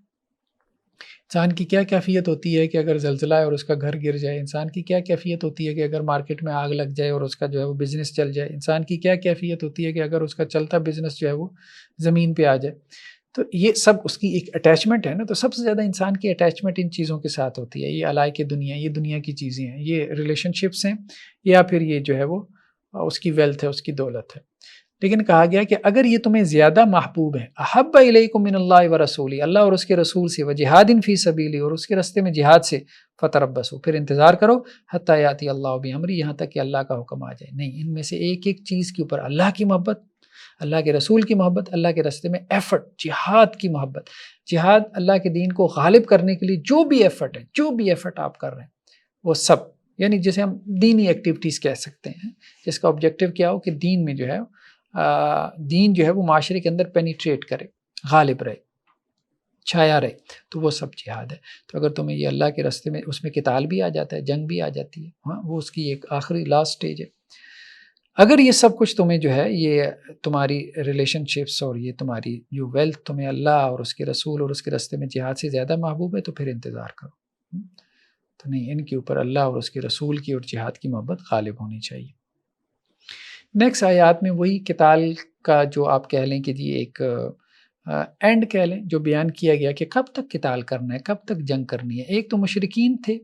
انسان کی کیا کیفیت ہوتی ہے کہ اگر زلزلہ ہے اور اس کا گھر گر جائے، انسان کی کیا کیفیت ہوتی ہے کہ اگر مارکیٹ میں آگ لگ جائے اور اس کا جو ہے وہ بزنس چل جائے، انسان کی کیا کیفیت ہوتی ہے کہ اگر اس کا چلتا بزنس جو ہے وہ زمین پہ آ جائے۔ تو یہ سب اس کی ایک اٹیچمنٹ ہے نا، تو سب سے زیادہ انسان کی اٹیچمنٹ ان چیزوں کے ساتھ ہوتی ہے، یہ علائق دنیا، یہ دنیا کی چیزیں ہیں، یہ ریلیشن شپس ہیں، یا پھر یہ جو ہے وہ اس کی ویلتھ ہے، اس کی دولت ہے۔ لیکن کہا گیا کہ اگر یہ تمہیں زیادہ محبوب ہے، احب الیکم من اللہ و رسولی، اللہ اور اس کے رسول سے، وجہاد فی سبیلی، اور اس کے راستے میں جہاد سے، فتربصوا، پھر انتظار کرو، حتی یاتی اللہ بامری، یہاں تک کہ اللہ کا حکم آ جائے۔ نہیں، ان میں سے ایک ایک چیز کے اوپر اللہ کی محبت، اللہ کے رسول کی محبت، اللہ کے راستے میں ایفرٹ، جہاد کی محبت، جہاد اللہ کے دین کو غالب کرنے کے لیے جو بھی ایفرٹ ہے، جو بھی ایفرٹ آپ کر رہے ہیں وہ سب، یعنی جسے ہم دینی ایکٹیویٹیز کہہ سکتے ہیں، جس کا آبجیکٹیو کیا ہو کہ دین میں جو ہے دین جو ہے وہ معاشرے کے اندر پینیٹریٹ کرے، غالب رہے، چھایا رہے، تو وہ سب جہاد ہے۔ تو اگر تمہیں یہ اللہ کے راستے میں، اس میں قتال بھی آ جاتا ہے، جنگ بھی آ جاتی ہے، ہاں وہ اس کی ایک آخری لاسٹ سٹیج ہے۔ اگر یہ سب کچھ تمہیں جو ہے، یہ تمہاری ریلیشن شپس اور یہ تمہاری جو ویلتھ تمہیں اللہ اور اس کے رسول اور اس کے راستے میں جہاد سے زیادہ محبوب ہے، تو پھر انتظار کرو۔ تو نہیں، ان کے اوپر اللہ اور اس کے رسول کی اور جہاد کی محبت غالب ہونی چاہیے۔ نیکسٹ آیات میں وہی قتال کا جو آپ کہہ لیں کہ جی ایک اینڈ کہہ لیں، جو بیان کیا گیا کہ کب تک قتال کرنا ہے، کب تک جنگ کرنی ہے۔ ایک تو مشرکین تھے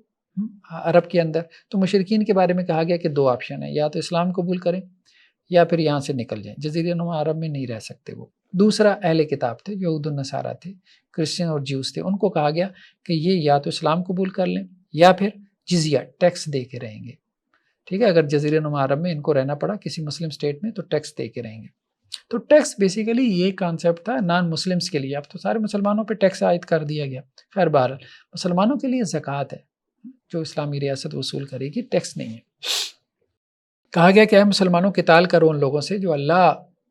عرب کے اندر، تو مشرکین کے بارے میں کہا گیا کہ دو آپشن ہیں، یا تو اسلام قبول کریں یا پھر یہاں سے نکل جائیں، جزیرہ نما عرب میں نہیں رہ سکتے وہ۔ دوسرا اہل کتاب تھے، یہود النصارہ تھے، کرسچن اور جیوز تھے، ان کو کہا گیا کہ یہ یا تو اسلام قبول کر لیں یا پھر جزیہ ٹیکس دے کے رہیں گے، ٹھیک ہے۔ اگر جزیرہ نما عرب میں ان کو رہنا پڑا کسی مسلم اسٹیٹ میں تو ٹیکس دے کے رہیں گے۔ تو ٹیکس بیسیکلی یہ کانسیپٹ تھا نان مسلمس کے لیے، اب تو سارے مسلمانوں پہ ٹیکس عائد کر دیا گیا۔ خیر بہرحال مسلمانوں کے لیے زکوٰۃ ہے جو اسلامی ریاست وصول کرے گی، ٹیکس نہیں ہے۔ کہا گیا کہ اے مسلمانوں قتال کرو ان لوگوں سے جو اللہ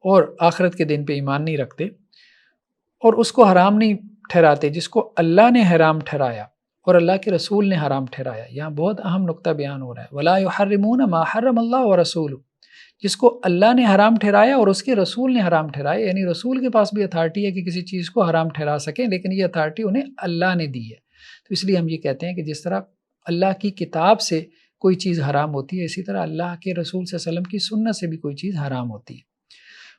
اور آخرت کے دن پہ ایمان نہیں رکھتے اور اس کو حرام نہیں ٹھہراتے جس کو اللہ نے حرام ٹھہرایا اور اللہ کے رسول نے حرام ٹھہرایا۔ یہاں بہت اہم نقطہ بیان ہو رہا ہے، وَلَا يُحَرِّمُونَ مَا حَرَّمَ اللَّهُ وَرَسُولُهُ، جس کو اللہ نے حرام ٹھہرایا اور اس کے رسول نے حرام ٹھہرایا، یعنی رسول کے پاس بھی اتھارٹی ہے کہ کسی چیز کو حرام ٹھہرا سکیں، لیکن یہ اتھارٹی انہیں اللہ نے دی ہے۔ تو اس لیے ہم یہ کہتے ہیں کہ جس طرح اللہ کی کتاب سے کوئی چیز حرام ہوتی ہے، اسی طرح اللہ کے رسول صلی اللہ علیہ وسلم کی سنت سے بھی کوئی چیز حرام ہوتی ہے۔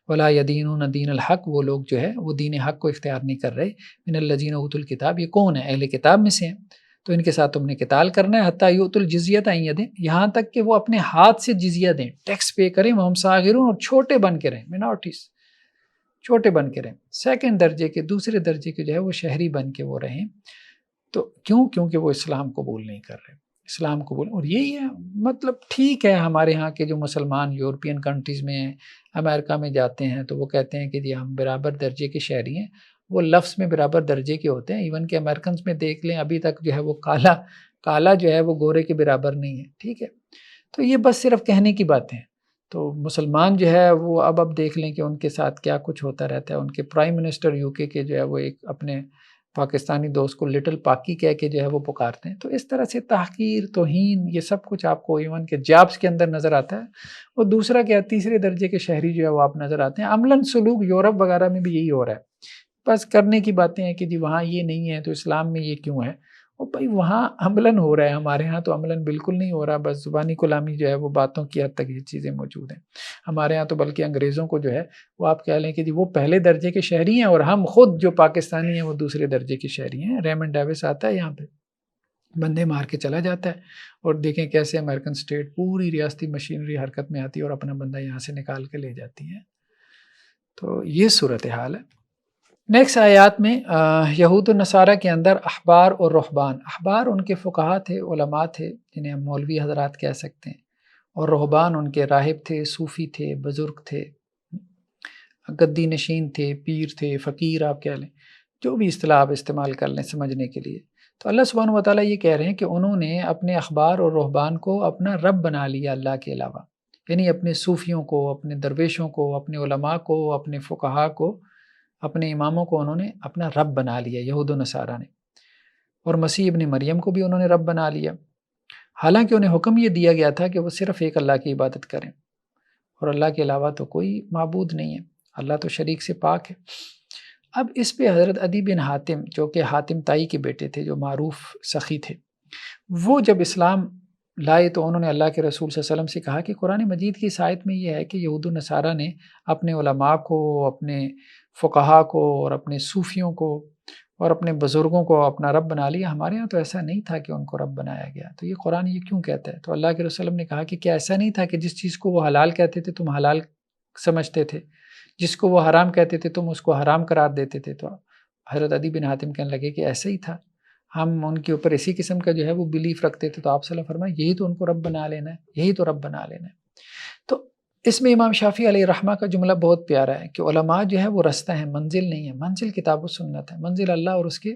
وَلَا يَدِينُونَ دِينَ الْحَقِّ، وہ لوگ جو ہے وہ دین حق کو اختیار نہیں کر رہے، مِنَ الَّذِينَ أُوتُوا الْكِتَابَ، یہ کون ہے؟ اہل کتاب میں سے ہیں، تو ان کے ساتھ تم نے قتال کرنا ہے، حتیٰ یؤتوا الجزیۃ عن ید، یہاں تک کہ وہ اپنے ہاتھ سے جزیہ دیں، ٹیکس پے کریں، وہم صاغرون، اور چھوٹے بن کے رہیں، مینارٹیز، چھوٹے بن کے رہیں، سیکنڈ درجے کے، دوسرے درجے کے جو ہے وہ شہری بن کے وہ رہیں۔ تو کیونکہ وہ اسلام قبول نہیں کر رہے، اسلام قبول، اور یہی ہے مطلب ٹھیک ہے ہمارے ہاں کے جو مسلمان یورپین کنٹریز میں ہیں، امریکہ میں جاتے ہیں تو وہ کہتے ہیں کہ جی ہم برابر درجے کے شہری ہیں، وہ لفظ میں برابر درجے کے ہوتے ہیں، ایون کہ امریکنز میں دیکھ لیں ابھی تک جو ہے وہ کالا جو ہے وہ گورے کے برابر نہیں ہے، ٹھیک ہے۔ تو یہ بس صرف کہنے کی باتیں ہیں۔ تو مسلمان جو ہے وہ اب دیکھ لیں کہ ان کے ساتھ کیا کچھ ہوتا رہتا ہے۔ ان کے پرائم منسٹر یو کے جو ہے وہ ایک اپنے پاکستانی دوست کو لٹل پاکی کہہ کے جو ہے وہ پکارتے ہیں۔ تو اس طرح سے تحقیر، توہین، یہ سب کچھ آپ کو ایون کے جابس کے اندر نظر آتا ہے۔ اور دوسرا کیا، تیسرے درجے کے شہری جو ہے وہ آپ نظر آتے ہیں۔ عملاً سلوک یورپ وغیرہ میں بھی یہی ہو رہا ہے، بس کرنے کی باتیں ہیں کہ جی وہاں یہ نہیں ہے تو اسلام میں یہ کیوں ہے، اور بھائی وہاں عملاً ہو رہا ہے، ہمارے ہاں تو عملاً بالکل نہیں ہو رہا، بس زبانی غلامی جو ہے وہ باتوں کی حد تک یہ چیزیں موجود ہیں ہمارے ہاں تو، بلکہ انگریزوں کو جو ہے وہ آپ کہہ لیں کہ جی وہ پہلے درجے کے شہری ہیں اور ہم خود جو پاکستانی ہیں وہ دوسرے درجے کے شہری ہیں۔ ریمنڈ ڈیوس آتا ہے یہاں پہ، بندے مار کے چلا جاتا ہے، اور دیکھیں کیسے امریکن سٹیٹ پوری ریاستی مشینری حرکت میں آتی ہے اور اپنا بندہ یہاں سے نکال کے لے جاتی ہے۔ تو یہ صورتحال ہے۔ نیکسٹ آیات میں یہود و نصارہ کے اندر احبار اور رہبان، احبار ان کے فقہا تھے، علماء تھے جنہیں ہم مولوی حضرات کہہ سکتے ہیں، اور رہبان ان کے راہب تھے، صوفی تھے، بزرگ تھے، گدی نشین تھے، پیر تھے، فقیر آپ کہہ لیں، جو بھی اصطلاح آپ استعمال کر لیں سمجھنے کے لیے۔ تو اللہ سبحانہ وتعالیٰ یہ کہہ رہے ہیں کہ انہوں نے اپنے احبار اور رہبان کو اپنا رب بنا لیا اللہ کے علاوہ، یعنی اپنے صوفیوں کو، اپنے درویشوں کو، اپنے علماء کو، اپنے فقہا کو، اپنے اماموں کو انہوں نے اپنا رب بنا لیا یہود و نصارہ نے، اور مسیح ابن مریم کو بھی انہوں نے رب بنا لیا، حالانکہ انہیں حکم یہ دیا گیا تھا کہ وہ صرف ایک اللہ کی عبادت کریں، اور اللہ کے علاوہ تو کوئی معبود نہیں ہے، اللہ تو شریک سے پاک ہے۔ اب اس پہ حضرت عدی بن حاتم جو کہ حاتم تائی کے بیٹے تھے، جو معروف سخی تھے، وہ جب اسلام لائے تو انہوں نے اللہ کے رسول صلی اللہ علیہ وسلم سے کہا کہ قرآن مجید کی اس آیت میں یہ ہے کہ یہود و نصارہ نے اپنے علماء کو، اپنے فقہا کو اور اپنے صوفیوں کو اور اپنے بزرگوں کو اپنا رب بنا لیا، ہمارے ہاں تو ایسا نہیں تھا کہ ان کو رب بنایا گیا، تو یہ قرآن یہ کیوں کہتا ہے؟ تو اللہ کے رسول صلی اللہ علیہ وسلم نے کہا کہ کیا ایسا نہیں تھا کہ جس چیز کو وہ حلال کہتے تھے تم حلال سمجھتے تھے، جس کو وہ حرام کہتے تھے تم اس کو حرام قرار دیتے تھے؟ تو حضرت عدی بن حاتم کہنے لگے کہ ایسا ہی تھا، ہم ان کے اوپر اسی قسم کا جو ہے وہ بلیف رکھتے تھے۔ تو آپ صلی اللہ علیہ وسلم فرمایا یہی تو ان کو رب بنا لینا ہے، یہی تو رب بنا لینا ہے۔ تو اس میں امام شافعی علیہ رحمہ کا جملہ بہت پیارا ہے کہ علماء جو ہے وہ رستہ ہے، منزل نہیں ہے، منزل کتاب و سنت ہے، منزل اللہ اور اس کے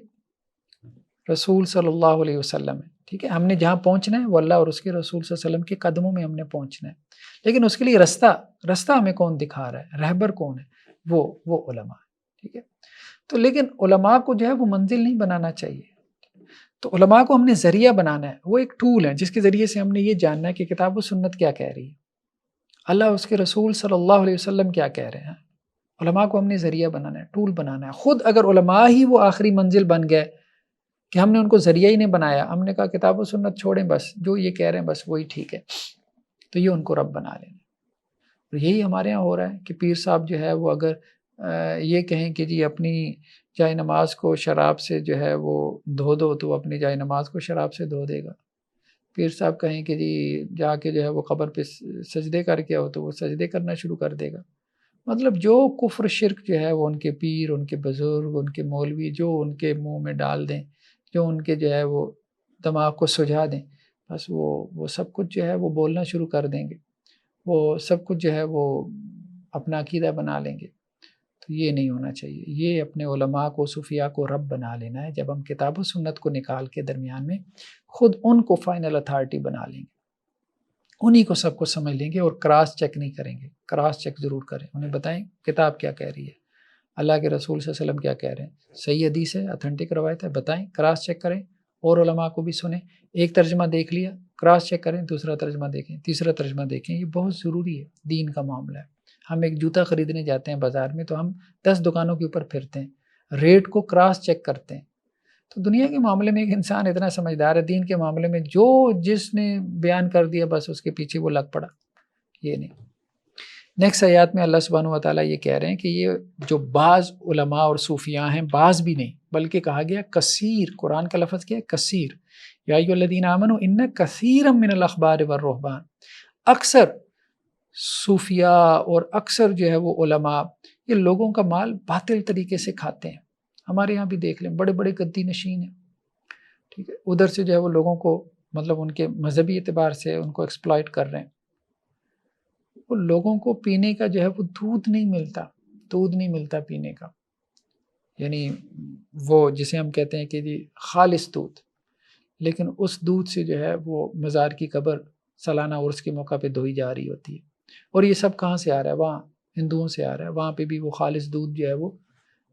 رسول صلی اللہ علیہ وسلم ہے، ٹھیک ہے؟ ہم نے جہاں پہنچنا ہے وہ اللہ اور اس کے رسول صلی اللہ علیہ وسلم کے قدموں میں ہم نے پہنچنا ہے، لیکن اس کے لیے رستہ ہمیں کون دکھا رہا ہے، رہبر کون ہے؟ وہ علماء، ٹھیک ہے؟ تو لیکن علماء کو جو ہے وہ منزل نہیں بنانا چاہیے، تو علماء کو ہم نے ذریعہ بنانا ہے، وہ ایک ٹول ہے جس کے ذریعے سے ہم نے یہ جاننا ہے کہ کتاب و سنت کیا کہہ رہی ہے، اللہ اس کے رسول صلی اللہ علیہ وسلم کیا کہہ رہے ہیں۔ علماء کو ہم نے ذریعہ بنانا ہے، ٹول بنانا ہے۔ خود اگر علماء ہی وہ آخری منزل بن گئے کہ ہم نے ان کو ذریعہ ہی نہیں بنایا، ہم نے کہا کتاب و سنت چھوڑیں، بس جو یہ کہہ رہے ہیں بس وہی ٹھیک ہے، تو یہ ان کو رب بنا لینا۔ اور یہی ہمارے ہاں ہو رہا ہے کہ پیر صاحب جو ہے وہ اگر یہ کہیں کہ جی اپنی جائے نماز کو شراب سے جو ہے وہ دھو دو، تو وہ اپنی جائے نماز کو شراب سے دھو دے گا۔ پیر صاحب کہیں کہ جی جا کے جو ہے وہ قبر پہ سجدے کر کے آؤ، تو وہ سجدے کرنا شروع کر دے گا۔ مطلب جو کفر شرک جو ہے وہ ان کے پیر، ان کے بزرگ، ان کے مولوی جو ان کے منہ میں ڈال دیں، جو ان کے جو ہے وہ دماغ کو سجھا دیں، بس وہ سب کچھ جو ہے وہ بولنا شروع کر دیں گے، وہ سب کچھ جو ہے وہ اپنا عقیدہ بنا لیں گے۔ تو یہ نہیں ہونا چاہیے، یہ اپنے علماء کو، صوفیاء کو رب بنا لینا ہے۔ جب ہم کتاب و سنت کو نکال کے درمیان میں خود ان کو فائنل اتھارٹی بنا لیں گے، انہی کو سب کو سمجھ لیں گے، اور کراس چیک نہیں کریں گے، کراس چیک ضرور کریں، انہیں بتائیں کتاب کیا کہہ رہی ہے، اللہ کے رسول صلی اللہ علیہ وسلم کیا کہہ رہے ہیں، صحیح حدیث ہے، اتھینٹک روایت ہے، بتائیں، کراس چیک کریں، اور علماء کو بھی سنیں۔ ایک ترجمہ دیکھ لیا، کراس چیک کریں، دوسرا ترجمہ دیکھیں، تیسرا ترجمہ دیکھیں، یہ بہت ضروری ہے، دین کا معاملہ ہے۔ ہم ایک جوتا خریدنے جاتے ہیں بازار میں تو ہم 10 دکانوں کے اوپر پھرتے ہیں، ریٹ کو کراس چیک کرتے ہیں۔ تو دنیا کے معاملے میں ایک انسان اتنا سمجھدار ہے، دین کے معاملے میں جو جس نے بیان کر دیا بس اس کے پیچھے وہ لگ پڑا، یہ نہیں۔ نیکسٹ آیات میں اللہ سبحانہ و تعالیٰ یہ کہہ رہے ہیں کہ یہ جو بعض علماء اور صوفیاء ہیں، بعض بھی نہیں بلکہ کہا گیا کثیر، قرآن کا لفظ کیا ہے؟ کثیر، یا ایھا الذین آمنوا ان کثیرا من الاحبار والرہبان، اکثر صوفیاء اور اکثر جو ہے وہ علماء یہ لوگوں کا مال باطل طریقے سے کھاتے ہیں۔ ہمارے یہاں بھی دیکھ لیں، بڑے بڑے گدی نشین ہیں، ٹھیک ہے، ادھر سے جو ہے وہ لوگوں کو مطلب ان کے مذہبی اعتبار سے ان کو ایکسپلائٹ کر رہے ہیں۔ وہ لوگوں کو پینے کا جو ہے وہ دودھ نہیں ملتا پینے کا، یعنی وہ جسے ہم کہتے ہیں کہ جی خالص دودھ، لیکن اس دودھ سے جو ہے وہ مزار کی قبر سالانہ عرس کے موقع پہ دھوئی جا رہی ہوتی ہے، اور یہ سب کہاں سے آ رہا ہے؟ وہاں ہندوؤں سے آ رہا ہے، وہاں پہ بھی وہ خالص دودھ جو ہے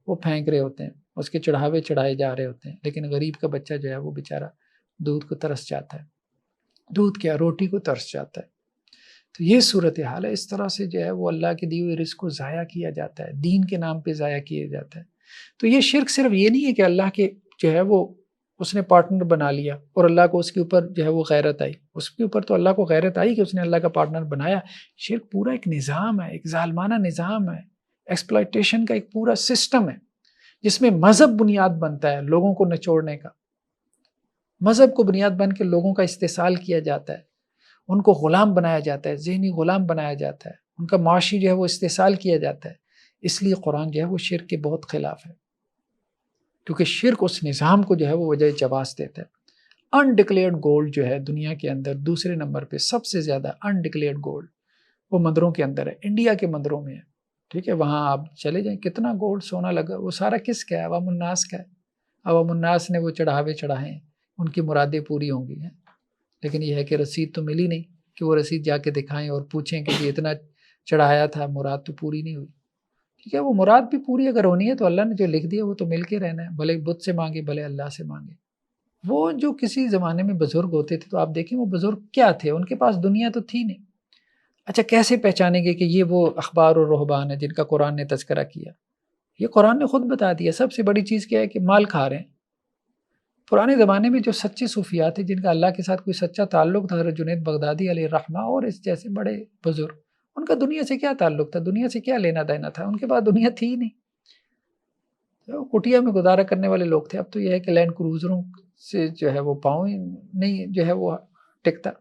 وہ پھینک رہے ہوتے ہیں، اس کے چڑھاوے چڑھائے جا رہے ہوتے ہیں، لیکن غریب کا بچہ جو ہے وہ بیچارہ دودھ کو ترس جاتا ہے، دودھ کیا روٹی کو ترس جاتا ہے۔ تو یہ صورتحال ہے، اس طرح سے جو ہے وہ اللہ کے دیے ہوئے رزق کو ضائع کیا جاتا ہے، دین کے نام پہ ضائع کیا جاتا ہے۔ تو یہ شرک صرف یہ نہیں ہے کہ اللہ کے جو ہے وہ اس نے پارٹنر بنا لیا اور اللہ کو اس کے اوپر جو ہے وہ غیرت آئی، اس کے اوپر تو اللہ کو غیرت آئی کہ اس نے اللہ کا پارٹنر بنایا۔ شرک پورا ایک نظام ہے، ایک ظالمانہ نظام ہے، ایکسپلائٹیشن کا ایک پورا سسٹم ہے، جس میں مذہب بنیاد بنتا ہے لوگوں کو نچوڑنے کا، مذہب کو بنیاد بن کے لوگوں کا استحصال کیا جاتا ہے، ان کو غلام بنایا جاتا ہے، ذہنی غلام بنایا جاتا ہے، ان کا معاشی جو ہے وہ استحصال کیا جاتا ہے۔ اس لیے قرآن جو ہے وہ شرک کے بہت خلاف ہے، کیونکہ شرک اس نظام کو جو ہے وہ وجہ جواز دیتا ہے۔ انڈکلیئرڈ گولڈ جو ہے دنیا کے اندر دوسرے نمبر پہ سب سے زیادہ انڈکلیئرڈ گولڈ وہ مندروں کے اندر ہے، انڈیا کے مندروں میں ہے، ٹھیک ہے، وہاں آپ چلے جائیں کتنا گولڈ سونا لگا، وہ سارا کس کا ہے؟ عوام الناس کا ہے، عوام الناس نے وہ چڑھاوے چڑھائے ہیں، ان کی مرادیں پوری ہوں گی ہیں، لیکن یہ ہے کہ رسید تو ملی نہیں کہ وہ رسید جا کے دکھائیں اور پوچھیں کہ یہ اتنا چڑھایا تھا، مراد تو پوری نہیں ہوئی، ٹھیک ہے۔ وہ مراد بھی پوری اگر ہونی ہے تو اللہ نے جو لکھ دیا وہ تو مل کے رہنا ہے، بھلے بت سے مانگے بھلے اللہ سے مانگے۔ وہ جو کسی زمانے میں بزرگ ہوتے تھے تو آپ دیکھیں وہ بزرگ کیا تھے، ان کے پاس دنیا تو تھی نہیں۔ اچھا کیسے پہچانیں گے کہ یہ وہ احبار اور رہبان ہیں جن کا قرآن نے تذکرہ کیا؟ یہ قرآن نے خود بتا دیا، سب سے بڑی چیز کیا ہے کہ مال کھا رہے ہیں، پرانے زمانے میں جو سچے صوفیات تھے، جن کا اللہ کے ساتھ کوئی سچا تعلق تھا، حضرت جنید بغدادی علیہ الرحمہ اور اس جیسے بڑے بزرگ، ان کا دنیا سے کیا تعلق تھا؟ دنیا سے کیا لینا دینا تھا؟ ان کے پاس دنیا تھی ہی نہیں، کٹیا میں گزارا کرنے والے لوگ تھے۔ اب تو یہ ہے کہ لینڈ کروزروں سے جو ہے وہ پاؤں ہی نہیں جو ہے وہ ٹکتا۔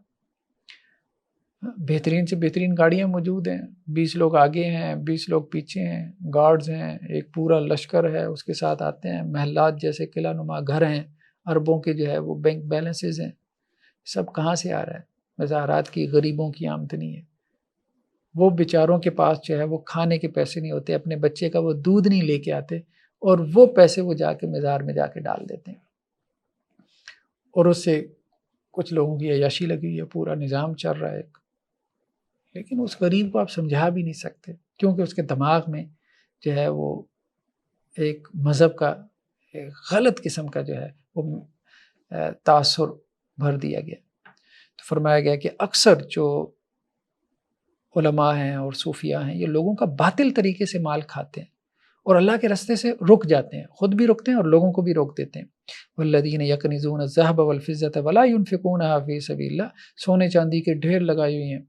بہترین سے بہترین گاڑیاں موجود ہیں، 20 لوگ آگے ہیں، 20 لوگ پیچھے ہیں، گارڈز ہیں، ایک پورا لشکر ہے اس کے ساتھ آتے ہیں، محلات جیسے قلعہ نما گھر ہیں، اربوں کے جو ہے وہ بینک بیلنسز ہیں۔ سب کہاں سے آ رہا ہے؟ مزارات کی غریبوں کی آمدنی ہے۔ وہ بیچاروں کے پاس جو ہے وہ کھانے کے پیسے نہیں ہوتے، اپنے بچے کا وہ دودھ نہیں لے کے آتے، اور وہ پیسے وہ جا کے مزار میں جا کے ڈال دیتے ہیں، اور اس سے کچھ لوگوں کی عیاشی لگی ہے، پورا نظام چل رہا ہے۔ لیکن اس غریب کو آپ سمجھا بھی نہیں سکتے، کیونکہ اس کے دماغ میں جو ہے وہ ایک مذہب کا ایک غلط قسم کا جو ہے وہ تاثر بھر دیا گیا۔ تو فرمایا گیا کہ اکثر جو علماء ہیں اور صوفیاء ہیں، یہ لوگوں کا باطل طریقے سے مال کھاتے ہیں اور اللہ کے راستے سے رک جاتے ہیں، خود بھی رکتے ہیں اور لوگوں کو بھی روک دیتے ہیں۔ والذین یکنزون الذهب والفضة ولا ينفقونها فی سبیل اللہ، سونے چاندی کے ڈھیر لگائے ہوئے ہیں،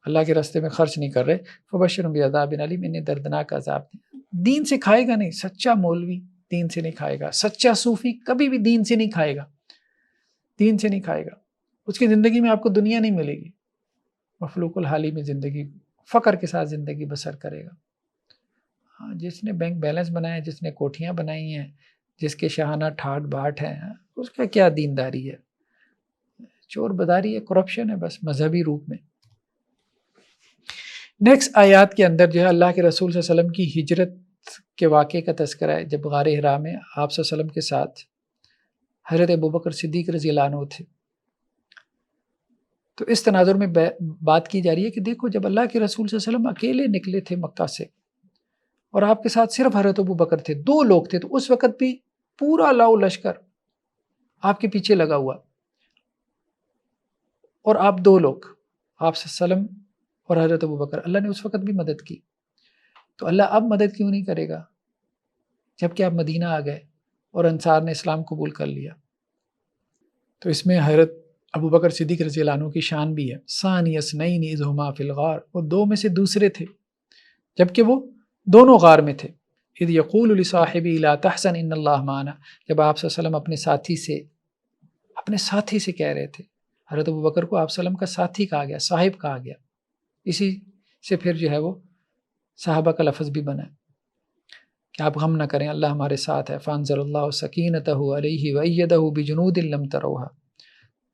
اللہ کے راستے میں خرچ نہیں کر رہے، فبشرهم بعذاب علیم، انہیں دردناک عذاب دیں۔ دین سے کھائے گا نہیں، سچا مولوی دین سے نہیں کھائے گا، سچا صوفی کبھی بھی دین سے نہیں کھائے گا، دین سے نہیں کھائے گا۔ اس کی زندگی میں آپ کو دنیا نہیں ملے گی، مخلوق الحالی میں زندگی، فقر کے ساتھ زندگی بسر کرے گا۔ ہاں، جس نے بینک بیلنس بنائے، جس نے کوٹھیاں بنائی ہیں، جس کے شاہانہ ٹھاٹ باٹ ہیں، اس کا کیا دینداری ہے؟ چور بداری ہے، کرپشن ہے، بس مذہبی روپ میں۔ نیکسٹ آیات کے اندر جو ہے اللہ کے رسول صلی اللہ علیہ وسلم کی ہجرت کے واقعے کا تذکرہ ہے، جب غار حرا میں آپ صلی اللہ علیہ وسلم کے ساتھ حضرت ابوبکر صدیق رضی اللہ عنہ تھے۔ تو اس تناظر میں بات کی جا رہی ہے کہ دیکھو، جب اللہ کے رسول صلی اللہ علیہ وسلم اکیلے نکلے تھے مکہ سے، اور آپ کے ساتھ صرف حضرت ابوبکر تھے، 2 لوگ تھے، تو اس وقت بھی پورا لاؤ لشکر آپ کے پیچھے لگا ہوا، اور آپ 2 لوگ، آپ صلی اللہ علیہ وسلم اور حضرت ابوبکر۔ اللہ نے اس وقت بھی مدد کی، تو اللہ اب مدد کیوں نہیں کرے گا جبکہ آپ مدینہ آ گئے اور انصار نے اسلام قبول کر لیا؟ تو اس میں حضرت ابوبکر صدیق رضی اللہ عنہ کی شان بھی ہے۔ ثانی اثنین اذ ہما فی الغار، وہ 2 میں سے دوسرے تھے جبکہ وہ دونوں غار میں تھے۔ اذ یقول لصاحبہ لا تحزن ان اللہ معنا، جب آپ صلی اللہ علیہ وسلم اپنے ساتھی سے کہہ رہے تھے۔ حضرت ابوبکر کو آپ صلی اللہ علیہ وسلم کا ساتھی کہا گیا، صاحب کہا گیا، اسی سے پھر جو ہے وہ صحابہ کا لفظ بھی بنا کہ آپ غم نہ کریں، اللہ ہمارے ساتھ ہے۔ فانزل اللہ سکینتہ علیہ وایدہ بجنود لم تروها،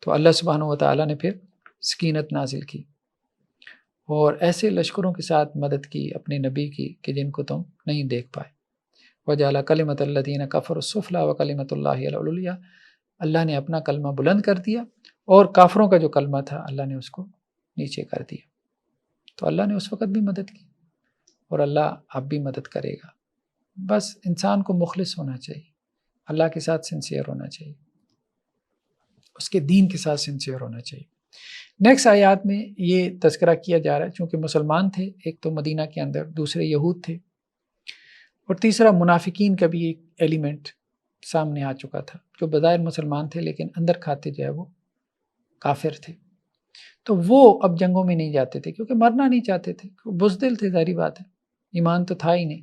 تو اللہ سبحانہ و تعالیٰ نے پھر سکینت نازل کی اور ایسے لشکروں کے ساتھ مدد کی اپنے نبی کی کہ جن کو تم نہیں دیکھ پائے۔ وجعل کلمۃ الذین کفروا السفلی وکلمۃ اللہ العلیٰ، اللہ نے اپنا کلمہ بلند کر دیا اور کافروں کا جو کلمہ تھا اللہ نے اس کو نیچے کر دیا۔ تو اللہ نے اس وقت بھی مدد کی اور اللہ اب بھی مدد کرے گا۔ بس انسان کو مخلص ہونا چاہیے، اللہ کے ساتھ سنسیئر ہونا چاہیے، اس کے دین کے ساتھ سنسیئر ہونا چاہیے۔ نیکسٹ آیات میں یہ تذکرہ کیا جا رہا ہے، چونکہ مسلمان تھے، ایک تو مدینہ کے اندر، دوسرے یہود تھے، اور تیسرا منافقین کا بھی ایک ایلیمنٹ سامنے آ چکا تھا، جو بظاہر مسلمان تھے لیکن اندر کھاتے جو ہے وہ کافر تھے۔ تو وہ اب جنگوں میں نہیں جاتے تھے کیونکہ مرنا نہیں چاہتے تھے، بزدل تھے، ظاہری بات ہے، ایمان تو تھا ہی نہیں۔